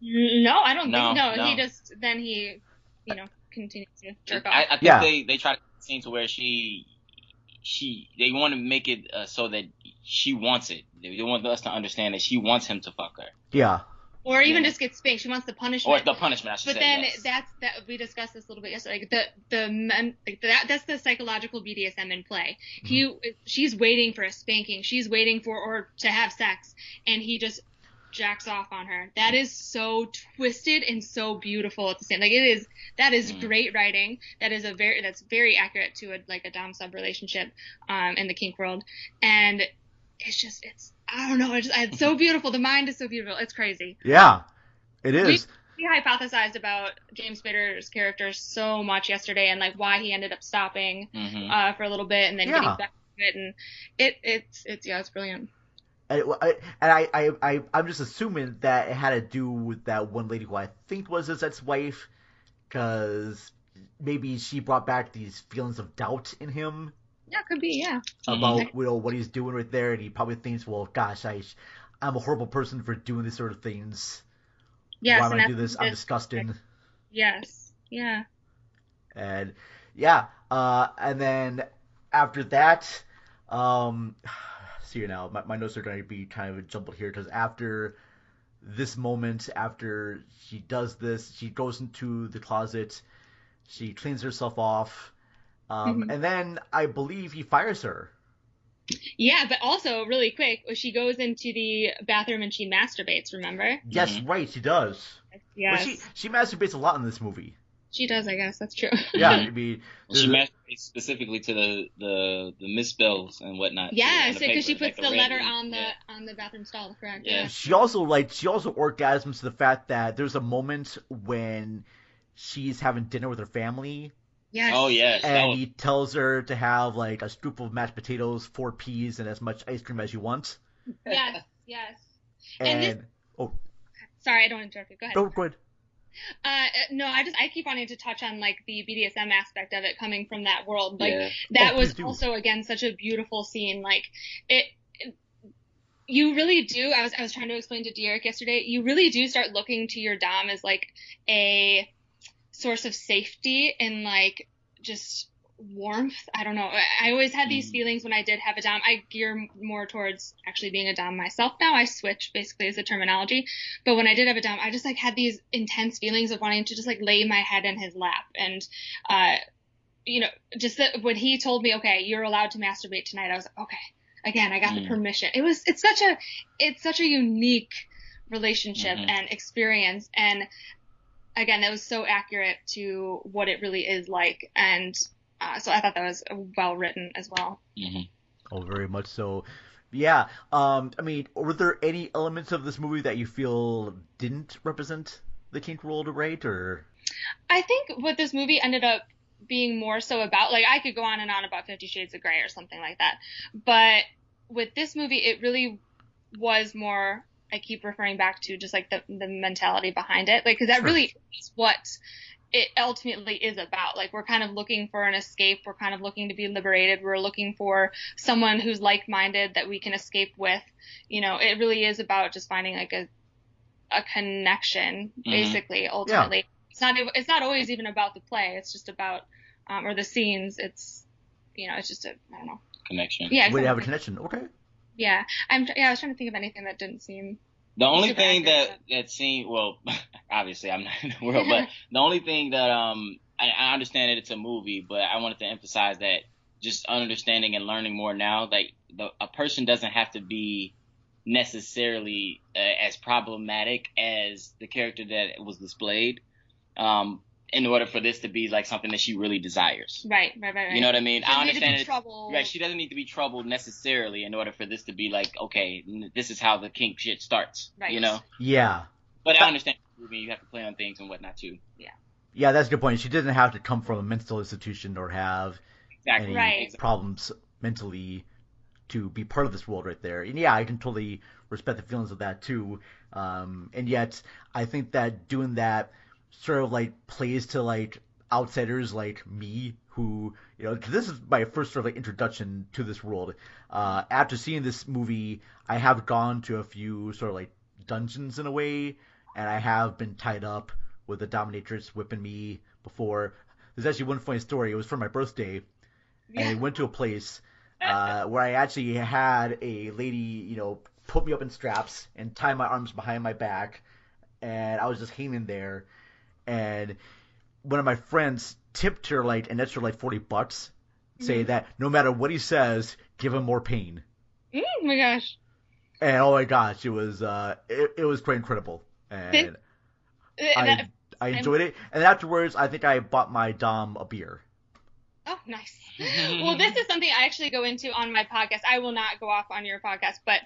No, I don't No, think. No, no. he just then he, continues to jerk off. I think they try to scene to where they want to make it so that she wants it. They want us to understand that she wants him to fuck her. Yeah. Or even just get spanked. She wants the punishment. Or the punishment, I should but say. then Yes. that we discussed this a little bit yesterday. That's the psychological BDSM in play. She's waiting for a spanking. She's waiting for or to have sex, and he just jacks off on her. That is so twisted and so beautiful at the same. That is great writing. That's very accurate to a dom sub relationship in the kink world, and it's I don't know. It's so beautiful. The mind is so beautiful. It's crazy. Yeah, it is. We hypothesized about James Spader's character so much yesterday, and why he ended up stopping for a little bit and then getting back to it, and it's brilliant. I'm just assuming that it had to do with that one lady who I think was his ex-wife, because maybe she brought back these feelings of doubt in him. Yeah, could be, yeah. About what he's doing right there, and he probably thinks, well, gosh, I'm a horrible person for doing these sort of things. Yes, why am I do this? I'm disgusting. Yes, yeah. And and then after that, see now, my notes are going to be kind of jumbled here, because after this moment, after she does this, she goes into the closet, she cleans herself off, and then I believe he fires her. Yeah, but also really quick, she goes into the bathroom and she masturbates. Remember? Yes, right, she does. Yes. Well, she masturbates a lot in this movie. She does, I guess. That's true. Yeah, I mean, she masturbates specifically to the misspells and whatnot. Yes, because she puts the letter on on the bathroom stall. Correct. Yeah. She also orgasms to the fact that there's a moment when she's having dinner with her family. Yes. Oh yes. And he tells her to have a scoop of mashed potatoes, 4 peas, and as much ice cream as you want. Yes. Yes. And sorry, I don't interrupt you. Go ahead. No, go ahead. No, I keep wanting to touch on the BDSM aspect of it coming from that world. Yeah. That was also again such a beautiful scene. You really do. I was trying to explain to Deerick yesterday. You really do start looking to your dom as a source of safety and just warmth. I don't know. I always had these feelings when I did have a dom. I gear more towards actually being a dom myself now. I switch basically as the terminology. But when I did have a dom, I just had these intense feelings of wanting to just lay my head in his lap. And, just that when he told me, okay, you're allowed to masturbate tonight, I was like, okay, again, I got the permission. It's such a unique relationship and experience. And again, that was so accurate to what it really is like. And, so I thought that was well written as well. Oh, very much so. Yeah. I mean, were there any elements of this movie that you feel didn't represent the kink world right, or? I think what this movie ended up being more so about, I could go on and on about 50 Shades of Grey or something like that. But with this movie, it really was more, I keep referring back to just the mentality behind it. Because that really is what it ultimately is about. We're kind of looking for an escape. We're kind of looking to be liberated. We're looking for someone who's like-minded that we can escape with. It really is about just finding a connection, basically, ultimately. Yeah. It's not always even about the play. It's just about, or the scenes. It's, it's just I don't know. Connection. Yeah. We have a connection. Okay. Yeah. I was trying to think of anything that didn't seem. The only thing that seemed, well, obviously I'm not in the world, but the only thing that I understand that it's a movie, but I wanted to emphasize that just understanding and learning more now, a person doesn't have to be necessarily as problematic as the character that was displayed. In order for this to be like something that she really desires. Right. You know what I mean? She I doesn't need to understand be it. troubled. Right, she doesn't need to be troubled necessarily in order for this to be like, okay, this is how the kink shit starts. Right. You know? Yeah. But I understand you have to play on things and whatnot too. Yeah. Yeah, that's a good point. She doesn't have to come from a mental institution or have any problems mentally to be part of this world right there. And yeah, I can totally respect the feelings of that too. And yet, I think that doing that sort of like plays to like outsiders like me who, you know, 'cause this is my first sort of like introduction to this world. After seeing this movie, I have gone to a few sort of like dungeons in a way, and I have been tied up with a dominatrix whipping me before. There's actually one funny story. It was for my birthday, and I went to a place where I actually had a lady, you know, put me up in straps and tie my arms behind my back, and I was just hanging there. And one of my friends tipped her like an extra like $40, saying that no matter what he says, give him more pain. Oh my gosh! And oh my gosh, it was quite incredible, and I enjoyed it. And afterwards, I think I bought my dom a beer. Oh, nice. Well, this is something I actually go into on my podcast. I will not go off on your podcast, but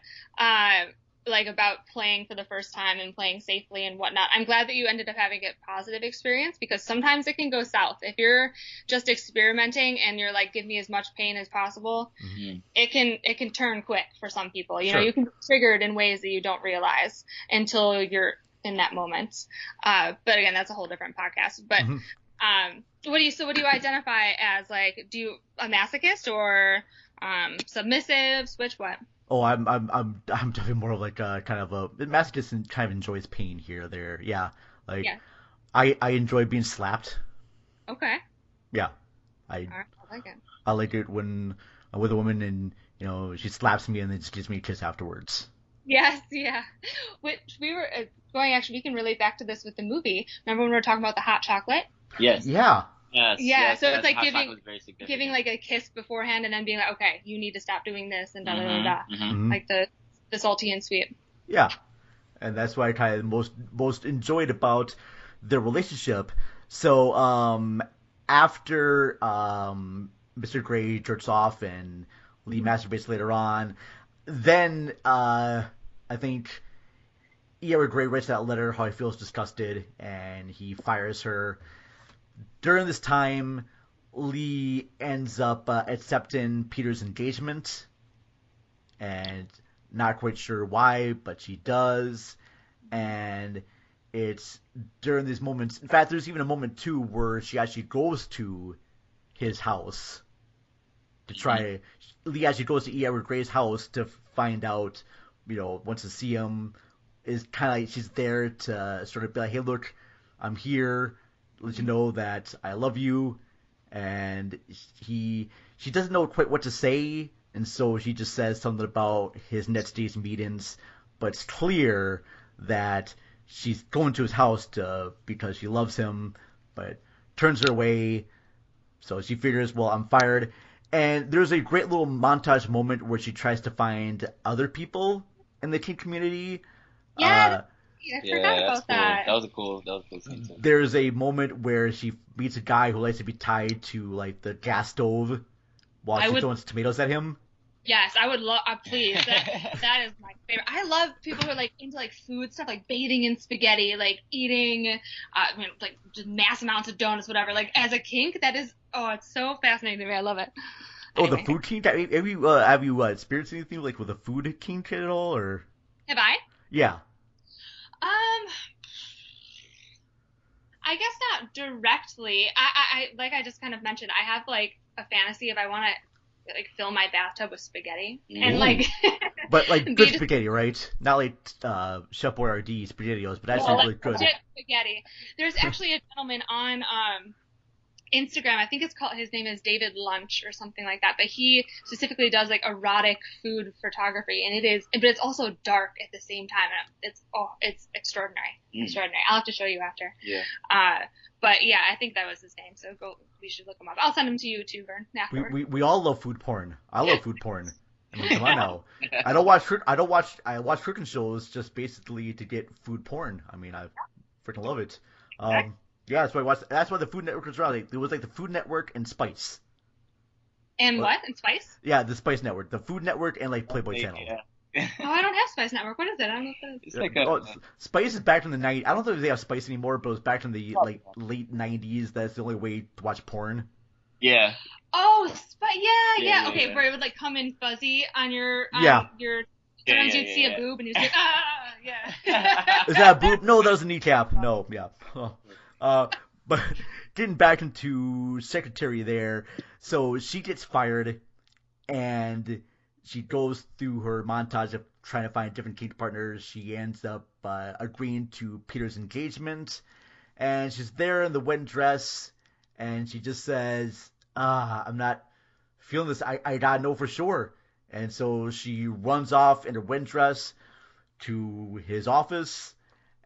like about playing for the first time and playing safely and whatnot. I'm glad that you ended up having a positive experience, because sometimes it can go south. If you're just experimenting and you're like, give me as much pain as possible, it can turn quick for some people. You know, you can be triggered in ways that you don't realize until you're in that moment. But again, that's a whole different podcast. But what do you identify as? Like, do you a masochist or submissive? Switch what? Oh, I'm definitely more of like a kind of a masochist, kind of enjoys pain here or there. Yeah, like I enjoy being slapped. Okay. Yeah, I like it. I like it when I'm with a woman and, you know, she slaps me and then just gives me a kiss afterwards. Yes, yeah. Which we were going, actually, we can relate back to this with the movie. Remember when we were talking about the hot chocolate? Yes. Yeah. Yeah, so it's like giving like a kiss beforehand and then being like, okay, you need to stop doing this and da da da da. Like the salty and sweet. Yeah, and that's what I kind of most enjoyed about their relationship. So after Mr. Gray jerks off and Lee masturbates later on, then I think Edward Gray writes that letter how he feels disgusted and he fires her. During this time, Lee ends up accepting Peter's engagement, and not quite sure why, but she does. And it's during these moments, in fact, there's even a moment too where she actually goes to his house to try. Lee actually goes to E. Edward Gray's house to find out, you know, wants to see him. Is kind of like she's there to sort of be like, hey, look, I'm here. Let you know that I love you. And she doesn't know quite what to say, and so she just says something about his next day's meetings. But it's clear that she's going to his house because she loves him, but turns her away. So she figures, well, I'm fired. And there's a great little montage moment where she tries to find other people in the kink community. Yeah. I forgot about that. That was a cool scene too. There's a moment where she meets a guy who likes to be tied to like the gas stove while she throws tomatoes at him. Yes, I would love. Please, that is my favorite. I love people who are like into like food stuff, like bathing in spaghetti, like eating, like just mass amounts of donuts, whatever. Like as a kink, that is, it's so fascinating to me. I love it. Anyway. The food kink. Have you experienced anything like with a food kink at all, or? Have I? Yeah. I guess not directly. I like I just kind of mentioned, I have like a fantasy if I want to like fill my bathtub with spaghetti and like. But like good spaghetti, right? Not like Chef Boyardee SpaghettiOs, but actually really good. Spaghetti. There's actually a gentleman on Instagram, I think his name is David Lunch or something like that, but he specifically does like erotic food photography, and but it's also dark at the same time. It's extraordinary. Extraordinary. I'll have to show you after. Yeah. But yeah, I think that was his name, so we should look him up. I'll send him to you too, Vern, afterward. We all love food porn. I love food porn. I mean, come on now. I watch cooking shows just basically to get food porn. I mean, I freaking love it. Yeah, that's why I watched. That's why the Food Network was around. Like, it was like the Food Network and Spice. And what? And Spice? Yeah, the Spice Network, the Food Network, and like Playboy Channel. Oh, I don't have Spice Network. What is it? I don't know what that is. Spice is back in the 90s. I don't think they have Spice anymore, but it was back in the like late 90s. That's the only way to watch porn. Yeah. Oh, yeah. Okay, where it would like come in fuzzy on your sometimes you'd see a boob and you'd say yeah. Is that a boob? No, that was a kneecap. No, yeah. But getting back into secretary there, so she gets fired, and she goes through her montage of trying to find different kink partners. She ends up agreeing to Peter's engagement, and she's there in the wedding dress, and she just says, I'm not feeling this. I gotta know for sure. And so she runs off in her wedding dress to his office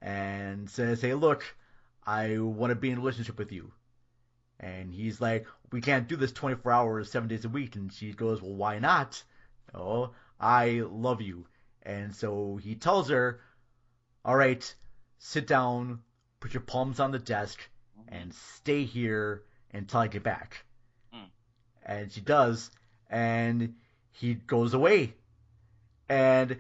and says, hey, look, I want to be in a relationship with you. And he's like, we can't do this 24 hours, 7 days a week. And she goes, well, why not? Oh, I love you. And so he tells her, all right, sit down, put your palms on the desk, and stay here until I get back. And she does, and he goes away. And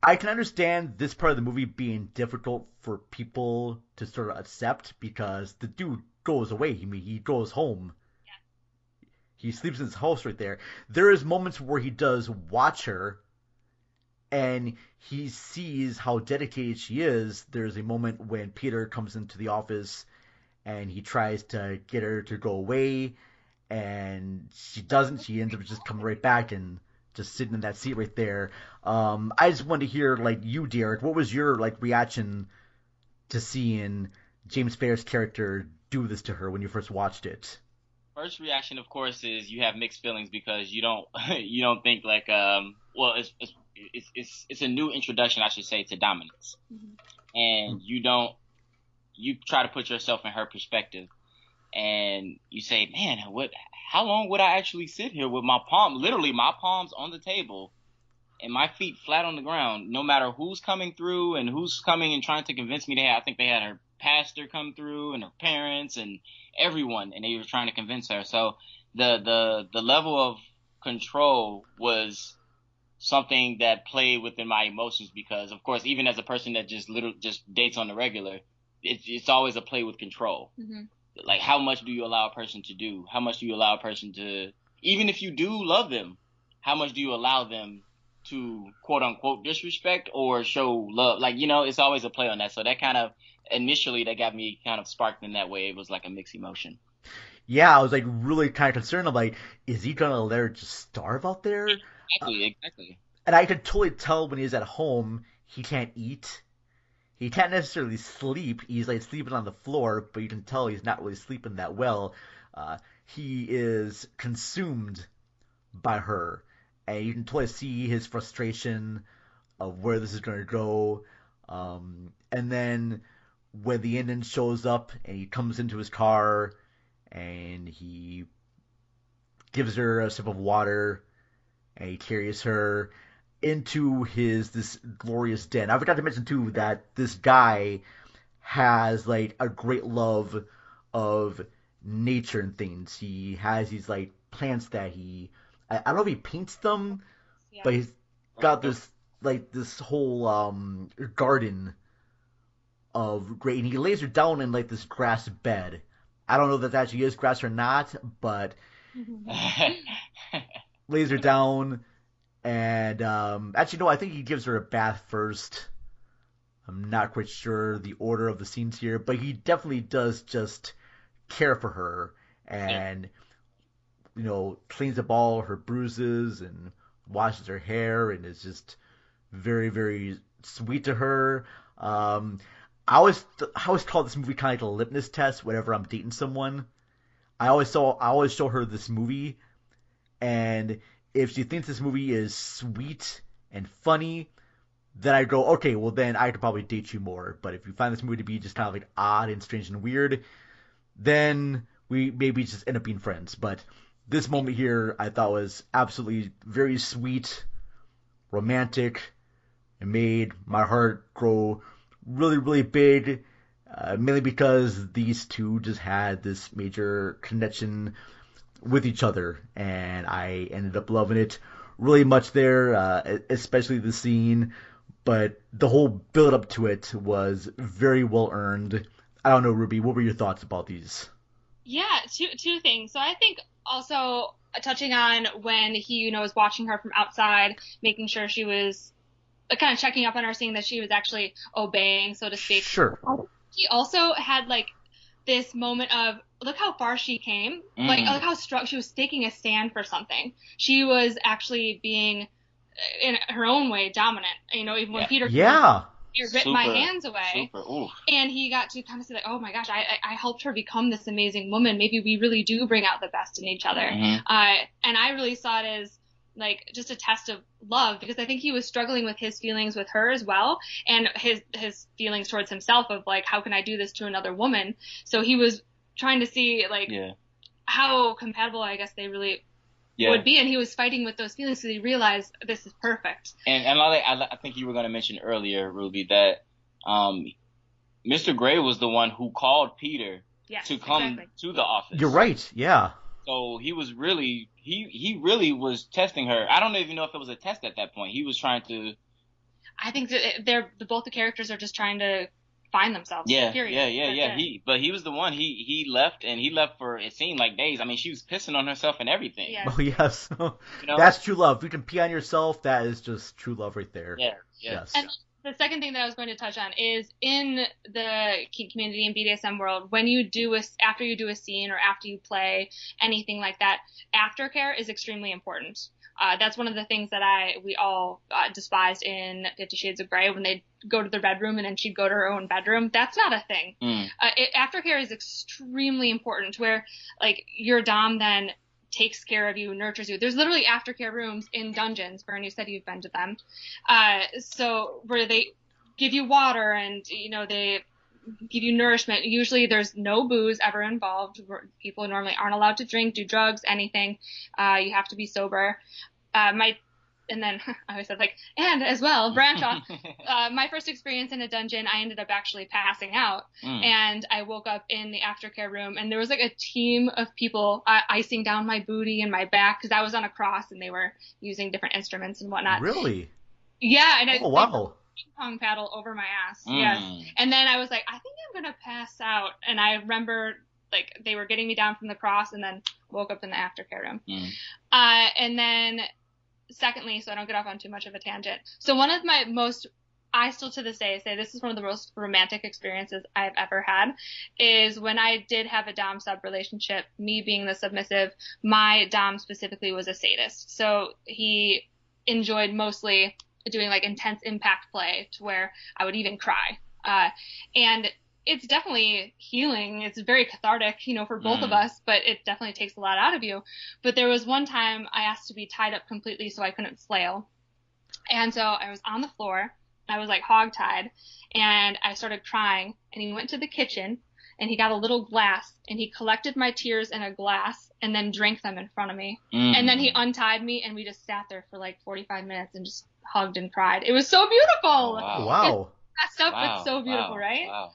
I can understand this part of the movie being difficult for people to sort of accept, because the dude goes away. I mean, he goes home. Yeah. He sleeps in his house right there. There is moments where he does watch her, and he sees how dedicated she is. There's a moment when Peter comes into the office, and he tries to get her to go away, and she doesn't. She ends up just coming right back and just sitting in that seat right there. I just wanted to hear, like, you, Deerick, what was your, like, reaction to seeing James Spader's character do this to her when you first watched it? First reaction, of course, is you have mixed feelings, because you don't think like it's a new introduction, I should say, to dominance, and you try to put yourself in her perspective. And you say, man, how long would I actually sit here with my palms on the table and my feet flat on the ground, no matter who's coming through and who's coming and trying to convince me I think they had her pastor come through and her parents and everyone, and they were trying to convince her. So the level of control was something that played within my emotions, because, of course, even as a person that just dates on the regular, it's always a play with control. Mm-hmm. Like, how much do you allow a person to do? How much do you allow a person to, even if you do love them, how much do you allow them to, quote unquote, disrespect or show love? Like, it's always a play on that. So that kind of, initially, that got me kind of sparked in that way. It was like a mixed emotion. Yeah, I was like really kind of concerned. I'm like, is he gonna let her just starve out there? Exactly. And I could totally tell when he's at home, he can't eat. He can't necessarily sleep. He's like sleeping on the floor, but you can tell he's not really sleeping that well. He is consumed by her, and you can totally see his frustration of where this is going to go. And then when the Indian shows up and he comes into his car and he gives her a sip of water and he carries her into this glorious den. I forgot to mention too that this guy has like a great love of nature and things. He has these like plants that I don't know if he paints them, but he's got this whole garden of great, and he lays her down in like this grass bed. I don't know if that actually is grass or not, but lays her down. And actually, no, I think he gives her a bath first. I'm not quite sure the order of the scenes here, but he definitely does just care for her and, cleans up all her bruises and washes her hair and is just very, very sweet to her. I always call this movie kind of like a litmus test whenever I'm dating someone. I always show her this movie, and if she thinks this movie is sweet and funny, then I go, okay, well then I could probably date you more. But if you find this movie to be just kind of like odd and strange and weird, then we maybe just end up being friends. But this moment here I thought was absolutely very sweet, romantic. It made my heart grow really, really big, mainly because these two just had this major connection with each other, and I ended up loving it really much there, especially the scene, but the whole build up to it was very well earned. I don't know, Ruby, what were your thoughts about these? Yeah, two things. So I think also touching on when he, was watching her from outside, making sure she was kind of checking up on her, seeing that she was actually obeying, so to speak. Sure. He also had this moment of, look how far she came. Look how strong she was, taking a stand for something. She was actually being, in her own way, dominant. Even when Peter ripped my hands away. And he got to kind of say, oh my gosh, I helped her become this amazing woman. Maybe we really do bring out the best in each other. And I really saw it as just a test of love, because I think he was struggling with his feelings with her as well, and his feelings towards himself of how can I do this to another woman? So he was trying to see how compatible I guess they really would be, and he was fighting with those feelings, so he realized this is perfect. And I think you were going to mention earlier, Ruby, that Mr. Gray was the one who called Peter to come to the office. You're right, yeah. So he was really he really was testing her. I don't even know if it was a test at that point. He was trying to. I think that both the characters are just trying to find themselves. Yeah. He was the one. He left, and he left for, it seemed like, days. I mean, she was pissing on herself and everything. Yeah. Oh yes, that's true love. You can pee on yourself. That is just true love right there. Yeah. Yes. And the second thing that I was going to touch on is in the kink community and BDSM world, when you after you do a scene or after you play anything like that, aftercare is extremely important. That's one of the things that we all despised in 50 Shades of Grey, when they go to their bedroom and then she'd go to her own bedroom. That's not a thing. Aftercare is extremely important, where your dom then takes care of you, nurtures you. There's literally aftercare rooms in dungeons. Vern, you said you've been to them. So where they give you water and, they give you nourishment. Usually there's no booze ever involved. People normally aren't allowed to drink, do drugs, anything. You have to be sober. And then I always said and as well, branch off. My first experience in a dungeon, I ended up actually passing out, and I woke up in the aftercare room, and there was a team of people icing down my booty and my back, because I was on a cross and they were using different instruments and whatnot. Really? Yeah. And wow. Ping pong paddle over my ass. Yes. And then I was like, I think I'm gonna pass out, and I remember they were getting me down from the cross, and then woke up in the aftercare room. And then secondly, so I don't get off on too much of a tangent, so one of my I still to this day say this is one of the most romantic experiences I've ever had, is when I did have a dom-sub relationship, me being the submissive. My dom specifically was a sadist, so he enjoyed mostly doing intense impact play, to where I would even cry. And it's definitely healing. It's very cathartic, for both of us, but it definitely takes a lot out of you. But there was one time I asked to be tied up completely so I couldn't flail. And so I was on the floor, I was hog-tied, and I started crying, and he went to the kitchen, and he got a little glass, and he collected my tears in a glass and then drank them in front of me. And then he untied me, and we just sat there for 45 minutes and just hugged and cried. It was so beautiful. Oh, wow. It's messed up, but so beautiful, right? Wow.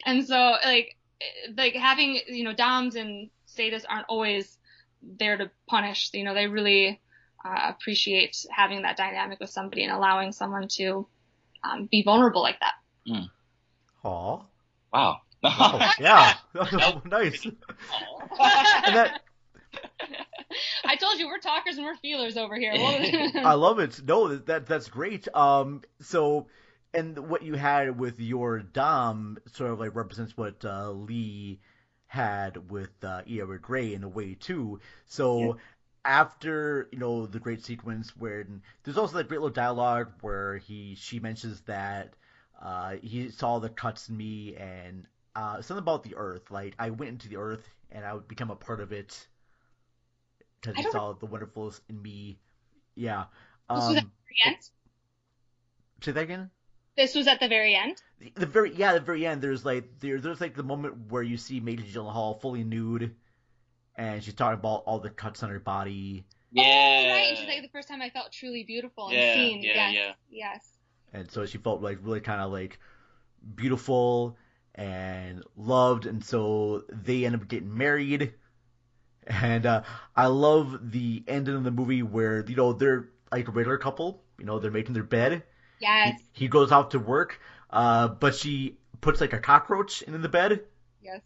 And so, having, doms and sadists aren't always there to punish. They really appreciate having that dynamic with somebody and allowing someone to be vulnerable like that. Aw. Wow. Yeah. Nice. And that, I told you, we're talkers and we're feelers over here. I love it. No, that's great. So, and what you had with your dom sort of represents what Lee had with Eva Gray in a way too. So after the great sequence where there's also that great little dialogue where she mentions that he saw the cuts in me and something about the earth. I went into the earth and I would become a part of it because he saw the wonderfulness in me. Yeah. This was at the very end? Say that again? This was at the very end? The very end. There's the moment where you see Major Gyllenhaal fully nude, and she's talking about all the cuts on her body. Oh, right. And she's like, the first time I felt truly beautiful and seen. Yes. And so she felt like really kind of like beautiful and loved, and so they end up getting married. And I love the ending of the movie where, they're like a regular couple, they're making their bed. Yes. He goes out to work, but she puts like a cockroach in the bed. Yes.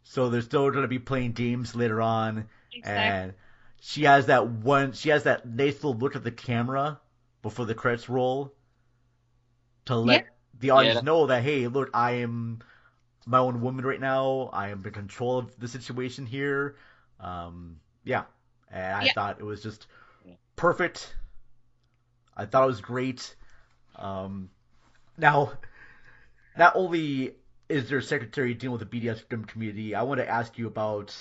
So they're still going to be playing games later on. Exactly. And she has that nice little look at the camera before the credits roll to let the audience know that, hey, look, I am my own woman right now. I am in control of the situation here. And I thought it was just perfect. I thought it was great. Now, not only is there a secretary dealing with the BDSM community, I want to ask you about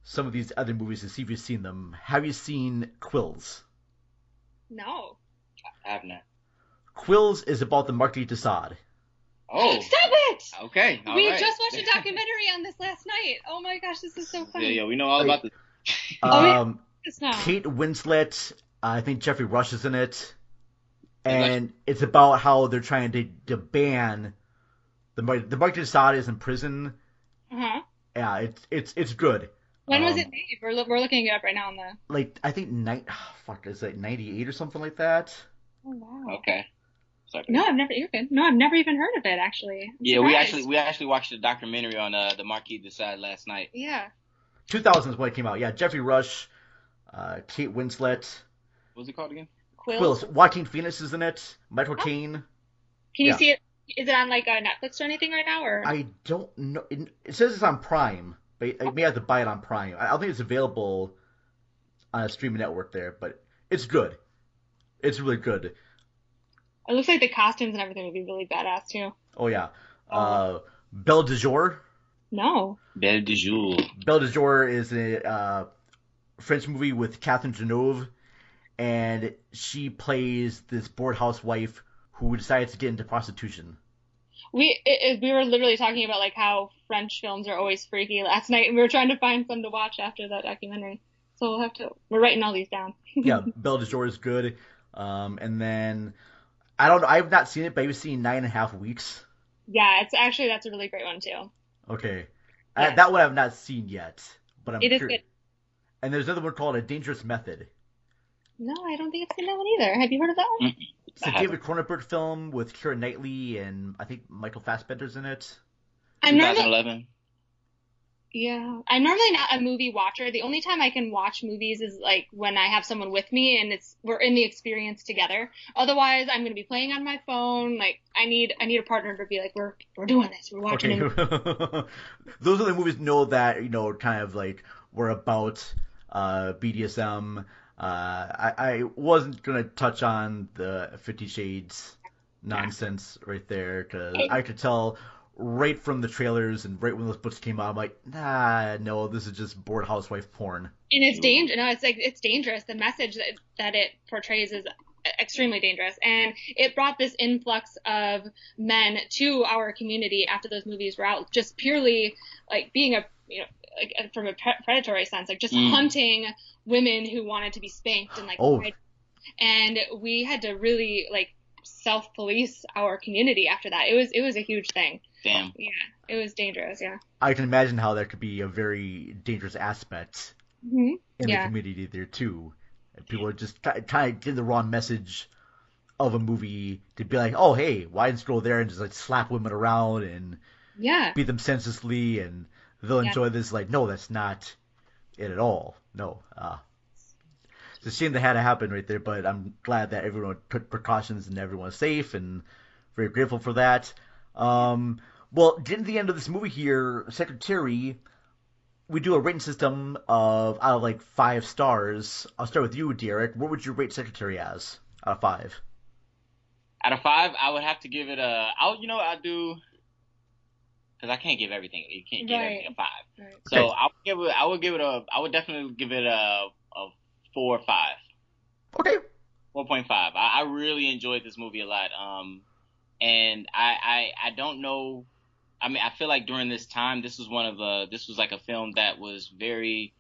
some of these other movies to see if you've seen them. Have you seen Quills? No. I have not. Quills is about the Marquis de Sade. Oh. Stop it! Okay. We just watched a documentary on this last night. Oh my gosh, this is so funny. Yeah, we know all about this. Kate Winslet, I think Jeffrey Rush is in it. And it's about how they're trying to ban the Marquis de Sade is in prison. Uh-huh. Yeah, it's good. When was it made? We're looking it up right now on the... Like, I think, it's like 98 or something like that. Oh, wow. Okay. Sorry. No, you're good. No, I've never even heard of it, actually. We actually watched a documentary on the Marquis de Sade last night. Yeah. 2000 is when it came out. Yeah, Jeffrey Rush, Kate Winslet. What was it called again? Quills. Joaquin Phoenix is in it. Michael Caine. Can you see it? Is it on like Netflix or anything right now? Or I don't know. It says it's on Prime, but I may have to buy it on Prime. I don't think it's available on a streaming network there, but it's good. It's really good. It looks like the costumes and everything would be really badass too. Oh yeah. Belle de Jour. No. Belle de Jour. Belle de Jour is a French movie with Catherine Deneuve, and she plays this bored housewife who decides to get into prostitution. We were literally talking about like how French films are always freaky last night, and we were trying to find some to watch after that documentary. So we're writing all these down. Yeah, Belle de Jour is good. And then I don't know, I've not seen it, but I've seen 9.5 Weeks. Yeah, that's a really great one too. Okay. Yes. That one I've not seen yet, but It is good. And there's another one called A Dangerous Method. No, I don't think I've seen that one either. Have you heard of that one? It's a David Cronenberg film with Keira Knightley and I think Michael Fassbender's in it. 2011. Yeah. I'm normally not a movie watcher. The only time I can watch movies is like when I have someone with me and we're in the experience together. Otherwise, I'm going to be playing on my phone. Like I need a partner to be like, we're doing this. We're watching it. Those are the movies that, kind of like were about BDSM. I wasn't going to touch on the 50 Shades nonsense right there because I could tell right from the trailers and right when those books came out, I'm like, no, this is just bored housewife porn. And it's dangerous. No, it's dangerous. The message that it portrays is extremely dangerous. And it brought this influx of men to our community after those movies were out, just purely like being like from a predatory sense, like just hunting women who wanted to be spanked and and we had to really like self-police our community after that. It was a huge thing. Damn. Yeah, it was dangerous. Yeah. I can imagine how that could be a very dangerous aspect in the community there too. People are just kind of get the wrong message of a movie to be like, oh hey, why didn't you go there and just like slap women around and beat them senselessly and they'll enjoy this. Like, no, that's not it at all. No. It's a shame that had to happen right there, but I'm glad that everyone took precautions and everyone's safe and very grateful for that. Well, getting to the end of this movie here, Secretary, we do a rating system out of like 5 stars. I'll start with you, Deerick. What would you rate Secretary as out of 5? Out of 5, I would have to give it I'll do, because I can't give everything. You can't give everything a 5. Right. So I would definitely give it a 4 or 5. Okay. 4.5. I really enjoyed this movie a lot. And I don't know. I mean, I feel like during this time, this was like a film that was very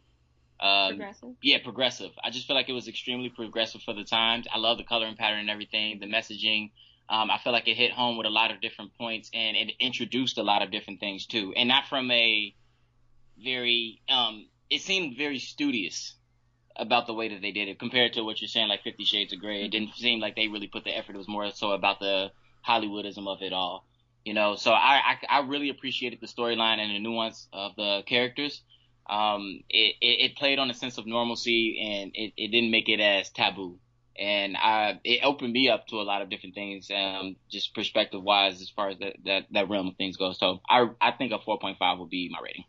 Progressive? Yeah, progressive. I just feel like it was extremely progressive for the times. I love the coloring pattern and everything, the messaging. I feel like it hit home with a lot of different points, and it introduced a lot of different things too. And not from a very, it seemed very studious about the way that they did it compared to what you're saying, like 50 Shades of Grey. It didn't seem like they really put the effort. It was more so about the Hollywoodism of it all, you know. So I really appreciated the storyline and the nuance of the characters. It played on a sense of normalcy, and it didn't make it as taboo. And it opened me up to a lot of different things, just perspective wise, as far as that realm of things goes. So I think a 4.5 would be my rating.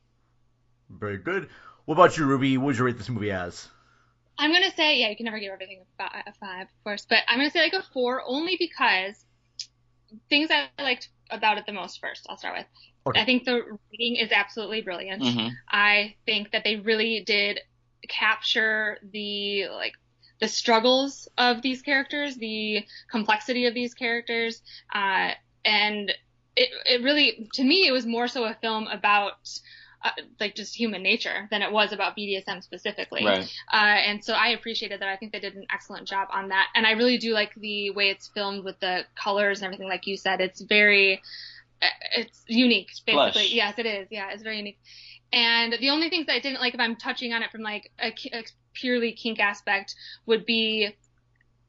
Very good. What about you, Ruby? What would you rate this movie as? I'm going to say, you can never give everything a 5, of course, but I'm going to say like a 4 only because things I liked about it the most first, I'll start with. Okay. I think the writing is absolutely brilliant. Mm-hmm. I think that they really did capture the struggles of these characters, the complexity of these characters, and it really, to me, it was more so a film about just human nature than it was about BDSM specifically. Right. And so I appreciated that. I think they did an excellent job on that. And I really do like the way it's filmed with the colors and everything, like you said. It's unique, basically. Plush. Yes, it is. Yeah, it's very unique. And the only things that I didn't like, if I'm touching on it from like a purely kink aspect, would be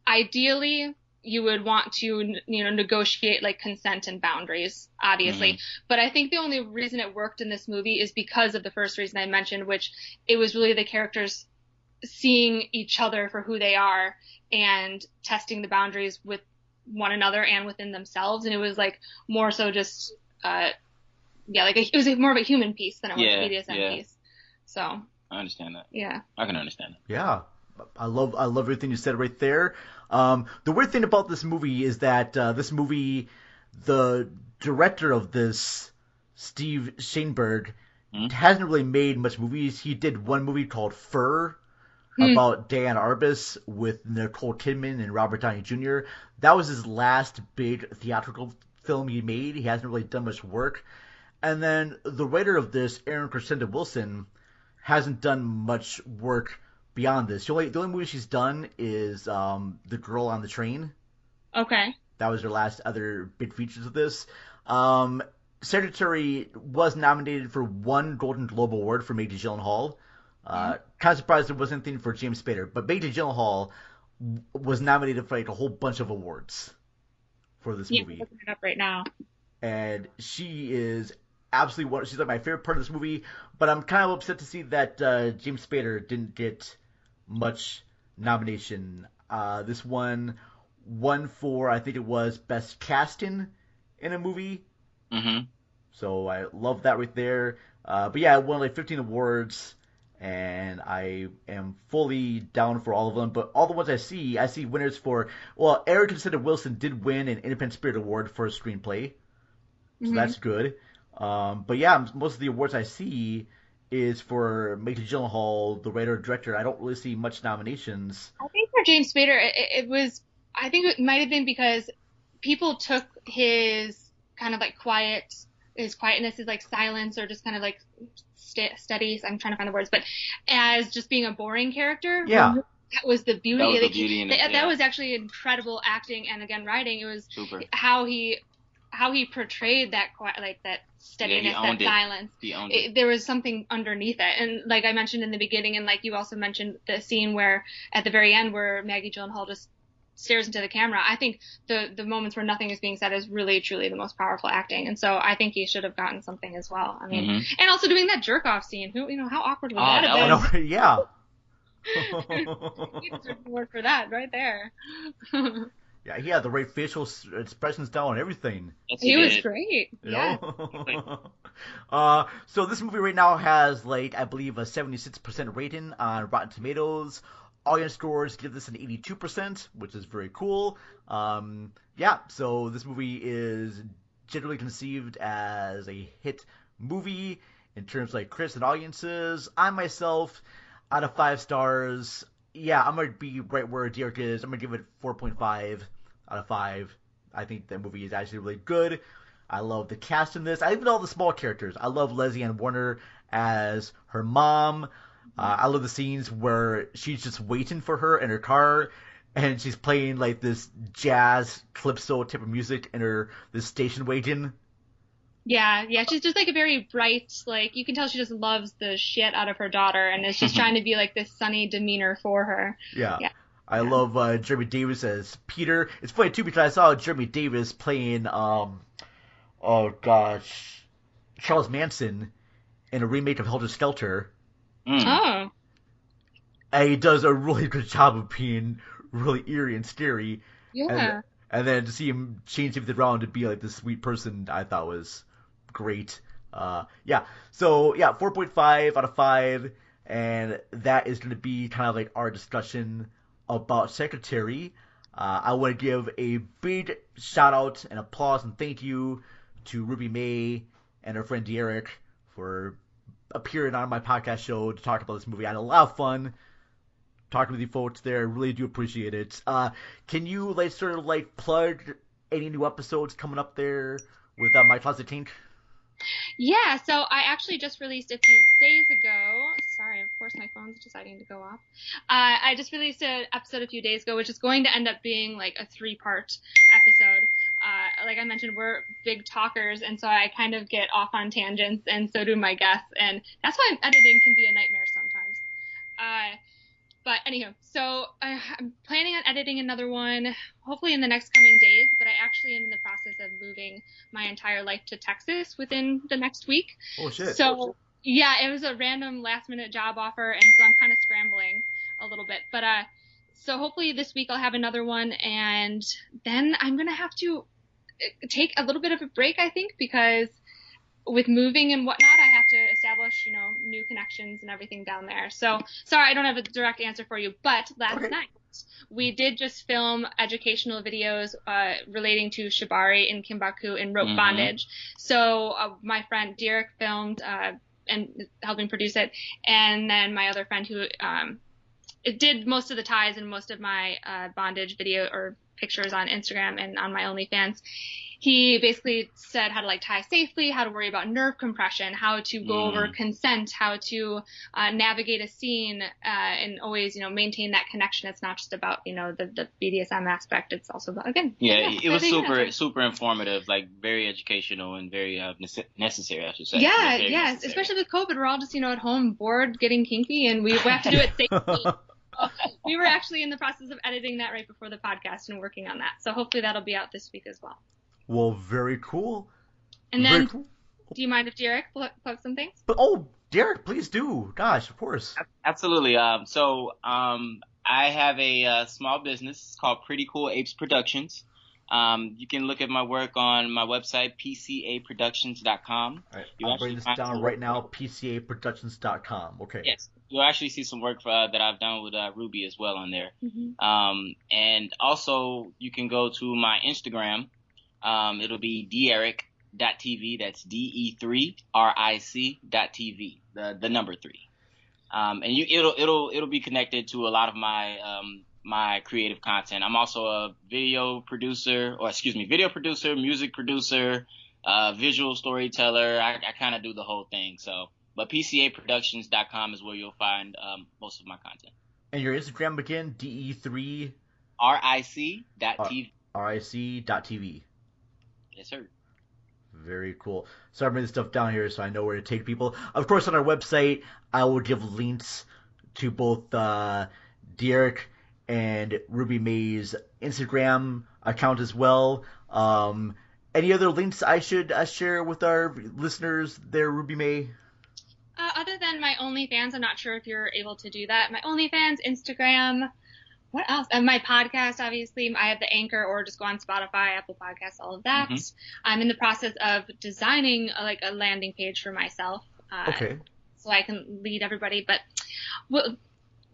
ideally you would want to, negotiate like consent and boundaries, obviously. Mm-hmm. But I think the only reason it worked in this movie is because of the first reason I mentioned, which it was really the characters seeing each other for who they are and testing the boundaries with one another and within themselves. And it was like more so just, it was more of a human piece than it was a BDSM piece. So I understand that. Yeah. I can understand that. Yeah. I love everything you said right there. The weird thing about this movie is that this movie, the director of this, Steve Shainberg, hasn't really made much movies. He did one movie called Fur about Diane Arbus with Nicole Kidman and Robert Downey Jr. That was his last big theatrical film he made. He hasn't really done much work. And then the writer of this, Erin Crescenta Wilson, hasn't done much work beyond this. The only movie she's done is The Girl on the Train. Okay. That was her last other big features of this. Secretary was nominated for 1 Golden Globe Award for Maggie Gyllenhaal. Kind of surprised there wasn't anything for James Spader, but Maggie Gyllenhaal was nominated for like a whole bunch of awards for this movie. I'm looking it up right now. And she is absolutely she's like my favorite part of this movie, but I'm kind of upset to see that James Spader didn't get much nomination. This one won for, I think it was, Best Casting in a movie. Mm-hmm. So I love that right there. But yeah, it won like 15 awards, and I am fully down for all of them. But all the ones I see winners for, well, Erin Crescenta Wilson did win an Independent Spirit Award for a screenplay. So that's good. But yeah, most of the awards I see is for Maggie Gyllenhaal, the writer and director. I don't really see much nominations. I think for James Spader, I think it might have been because people took his kind of like his quietness, his like silence, or just kind of like steady. I'm trying to find the words, but as just being a boring character. Yeah. That was the beauty. That was the beauty in it. That was actually incredible acting, and again, writing. It was super. How he portrayed that that steadiness, that silence. He owned it. There was something underneath it. And like I mentioned in the beginning, and like you also mentioned, the scene where at the very end where Maggie Gyllenhaal just stares into the camera. I think the moments where nothing is being said is really truly the most powerful acting. And so I think he should have gotten something as well. I mean, and also doing that jerk off scene. How awkward would that have been? Yeah. He deserves an award for that right there. Yeah, he had the right facial expressions down and everything. Yes, he was great. Yeah. So this movie right now has, like, I believe a 76% rating on Rotten Tomatoes. Audience scores give this an 82%, which is very cool. Yeah, so this movie is generally conceived as a hit movie in terms of like critics and audiences. I myself, out of 5 stars, yeah, I'm going to be right where Deerick is. I'm going to give it 4.5 out of 5. I think the movie is actually really good. I love the cast in this. I even all the small characters. I love Leslie Ann Warner as her mom. I love the scenes where she's just waiting for her in her car, and she's playing like this jazz calypso type of music in this station wagon. Yeah, she's just like a very bright, like you can tell she just loves the shit out of her daughter, and is just trying to be like this sunny demeanor for her. Yeah. I love Jeremy Davis as Peter. It's funny too because I saw Jeremy Davis playing Charles Manson in a remake of Helter Skelter. Oh. And he does a really good job of being really eerie and scary. Yeah. And then to see him change everything around to be like this sweet person, I thought was great. So 4.5 out of 5, and that is going to be kind of like our discussion about Secretary. I want to give a big shout out and applause and thank you to Ruby Mae and her friend Deerick for appearing on my podcast show to talk about this movie. I had a lot of fun talking with you folks there. I really do appreciate it. Can you plug any new episodes coming up there with My Closet Kink? Yeah, so I actually just released a few days ago. Sorry, of course my phone's deciding to go off. I just released an episode a few days ago, which is going to end up being like a 3-part episode. Like I mentioned, we're big talkers, and so I kind of get off on tangents, and so do my guests, and that's why editing can be a nightmare sometimes. But anyhow, so I'm planning on editing another one, hopefully in the next coming days, but I actually am in the process of moving my entire life to Texas within the next week. Oh, shit. So, yeah, it was a random last-minute job offer, and so I'm kind of scrambling a little bit. But so hopefully this week I'll have another one, and then I'm going to have to take a little bit of a break, I think, because with moving and whatnot, I have to establish, new connections and everything down there. So, sorry, I don't have a direct answer for you, but last night we did just film educational videos relating to shibari and kimbaku and rope bondage. So, my friend Deerick filmed and helping produce it, and then my other friend who it did most of the ties and most of my bondage video or pictures on Instagram and on my OnlyFans. He basically said how to tie safely, how to worry about nerve compression, how to go over consent, how to navigate a scene, and always, maintain that connection. It's not just about, the BDSM aspect. It's also about, again. Yeah, it was super informative, very educational and very necessary, I should say. Yeah, yes. Especially with COVID, we're all just, at home, bored, getting kinky, and we have to do it safely. We were actually in the process of editing that right before the podcast and working on that. So hopefully that'll be out this week as well. Well, very cool. And then, do you mind if Deerick plug some things? Deerick, please do. Gosh, of course. Absolutely. I have a small business called Pretty Cool Apes Productions. You can look at my work on my website, PCAProductions.com. All right, I'll bring this down right now, PCAProductions.com. Okay. Yes. You'll actually see some work that I've done with Ruby as well on there. And also, you can go to my Instagram. It'll be Deerick.tv. That's DE3RIC.tv. The number 3. And it'll be connected to a lot of my my creative content. I'm also a video producer, music producer, visual storyteller. I kind of do the whole thing. So, but PCAProductions.com is where you'll find most of my content. And your Instagram again, DE3 RIC.tv. RIC.tv. Yes, sir. Very cool. So I'm writing this stuff down here so I know where to take people. Of course, on our website, I will give links to both Deerick and Ruby Mae's Instagram account as well. Any other links I should share with our listeners there, Ruby Mae? Other than my OnlyFans, I'm not sure if you're able to do that. My OnlyFans, Instagram, what else? And my podcast, obviously. I have the Anchor, or just go on Spotify, Apple Podcasts, all of that. I'm in the process of designing a landing page for myself. Okay. So I can lead everybody, but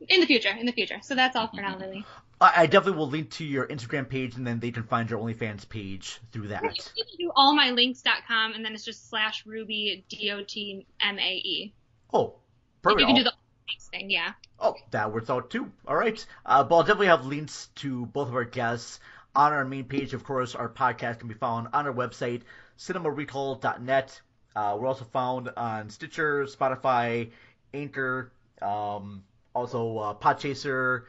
in the future. So that's all for now, Lily. I definitely will link to your Instagram page, and then they can find your OnlyFans page through that. You can do allmylinks.com, and then it's just /Ruby DOTMAE. Oh, perfect. You can do the links thing, yeah. Oh, that works out too. All right. But I'll definitely have links to both of our guests on our main page. Of course, our podcast can be found on our website, cinemarecall.net. We're also found on Stitcher, Spotify, Anchor, Also, Podchaser,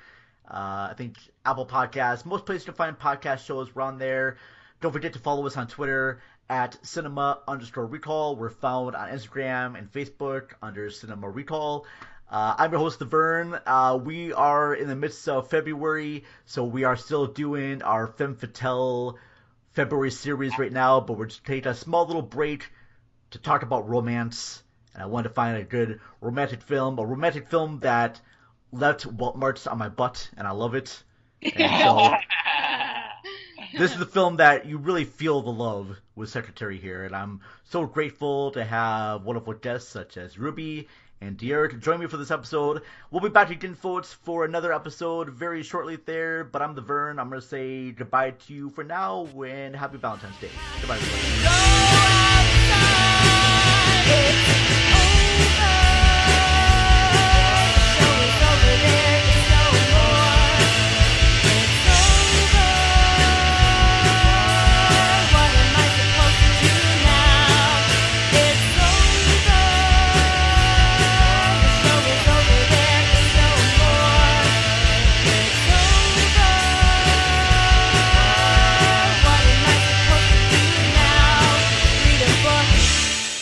I think Apple Podcasts, most places to find podcast shows, we're on there. Don't forget to follow us on Twitter at cinema_recall. We're found on Instagram and Facebook under Cinema Recall. I'm your host, Vern. We are in the midst of February, so we are still doing our Femme Fatale February series right now, but we're just taking a small little break to talk about romance. And I wanted to find a good romantic film that left welt marks on my butt, and I love it. And so this is the film that you really feel the love with Secretary here, and I'm so grateful to have wonderful guests such as Ruby and Deerick to join me for this episode. We'll be back again, folks, for another episode very shortly there, but I'm the Vern. I'm going to say goodbye to you for now, and happy Valentine's Day. Goodbye, everybody.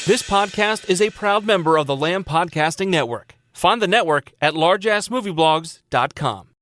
This podcast is a proud member of the Lamb Podcasting Network. Find the network at largeassmovieblogs.com.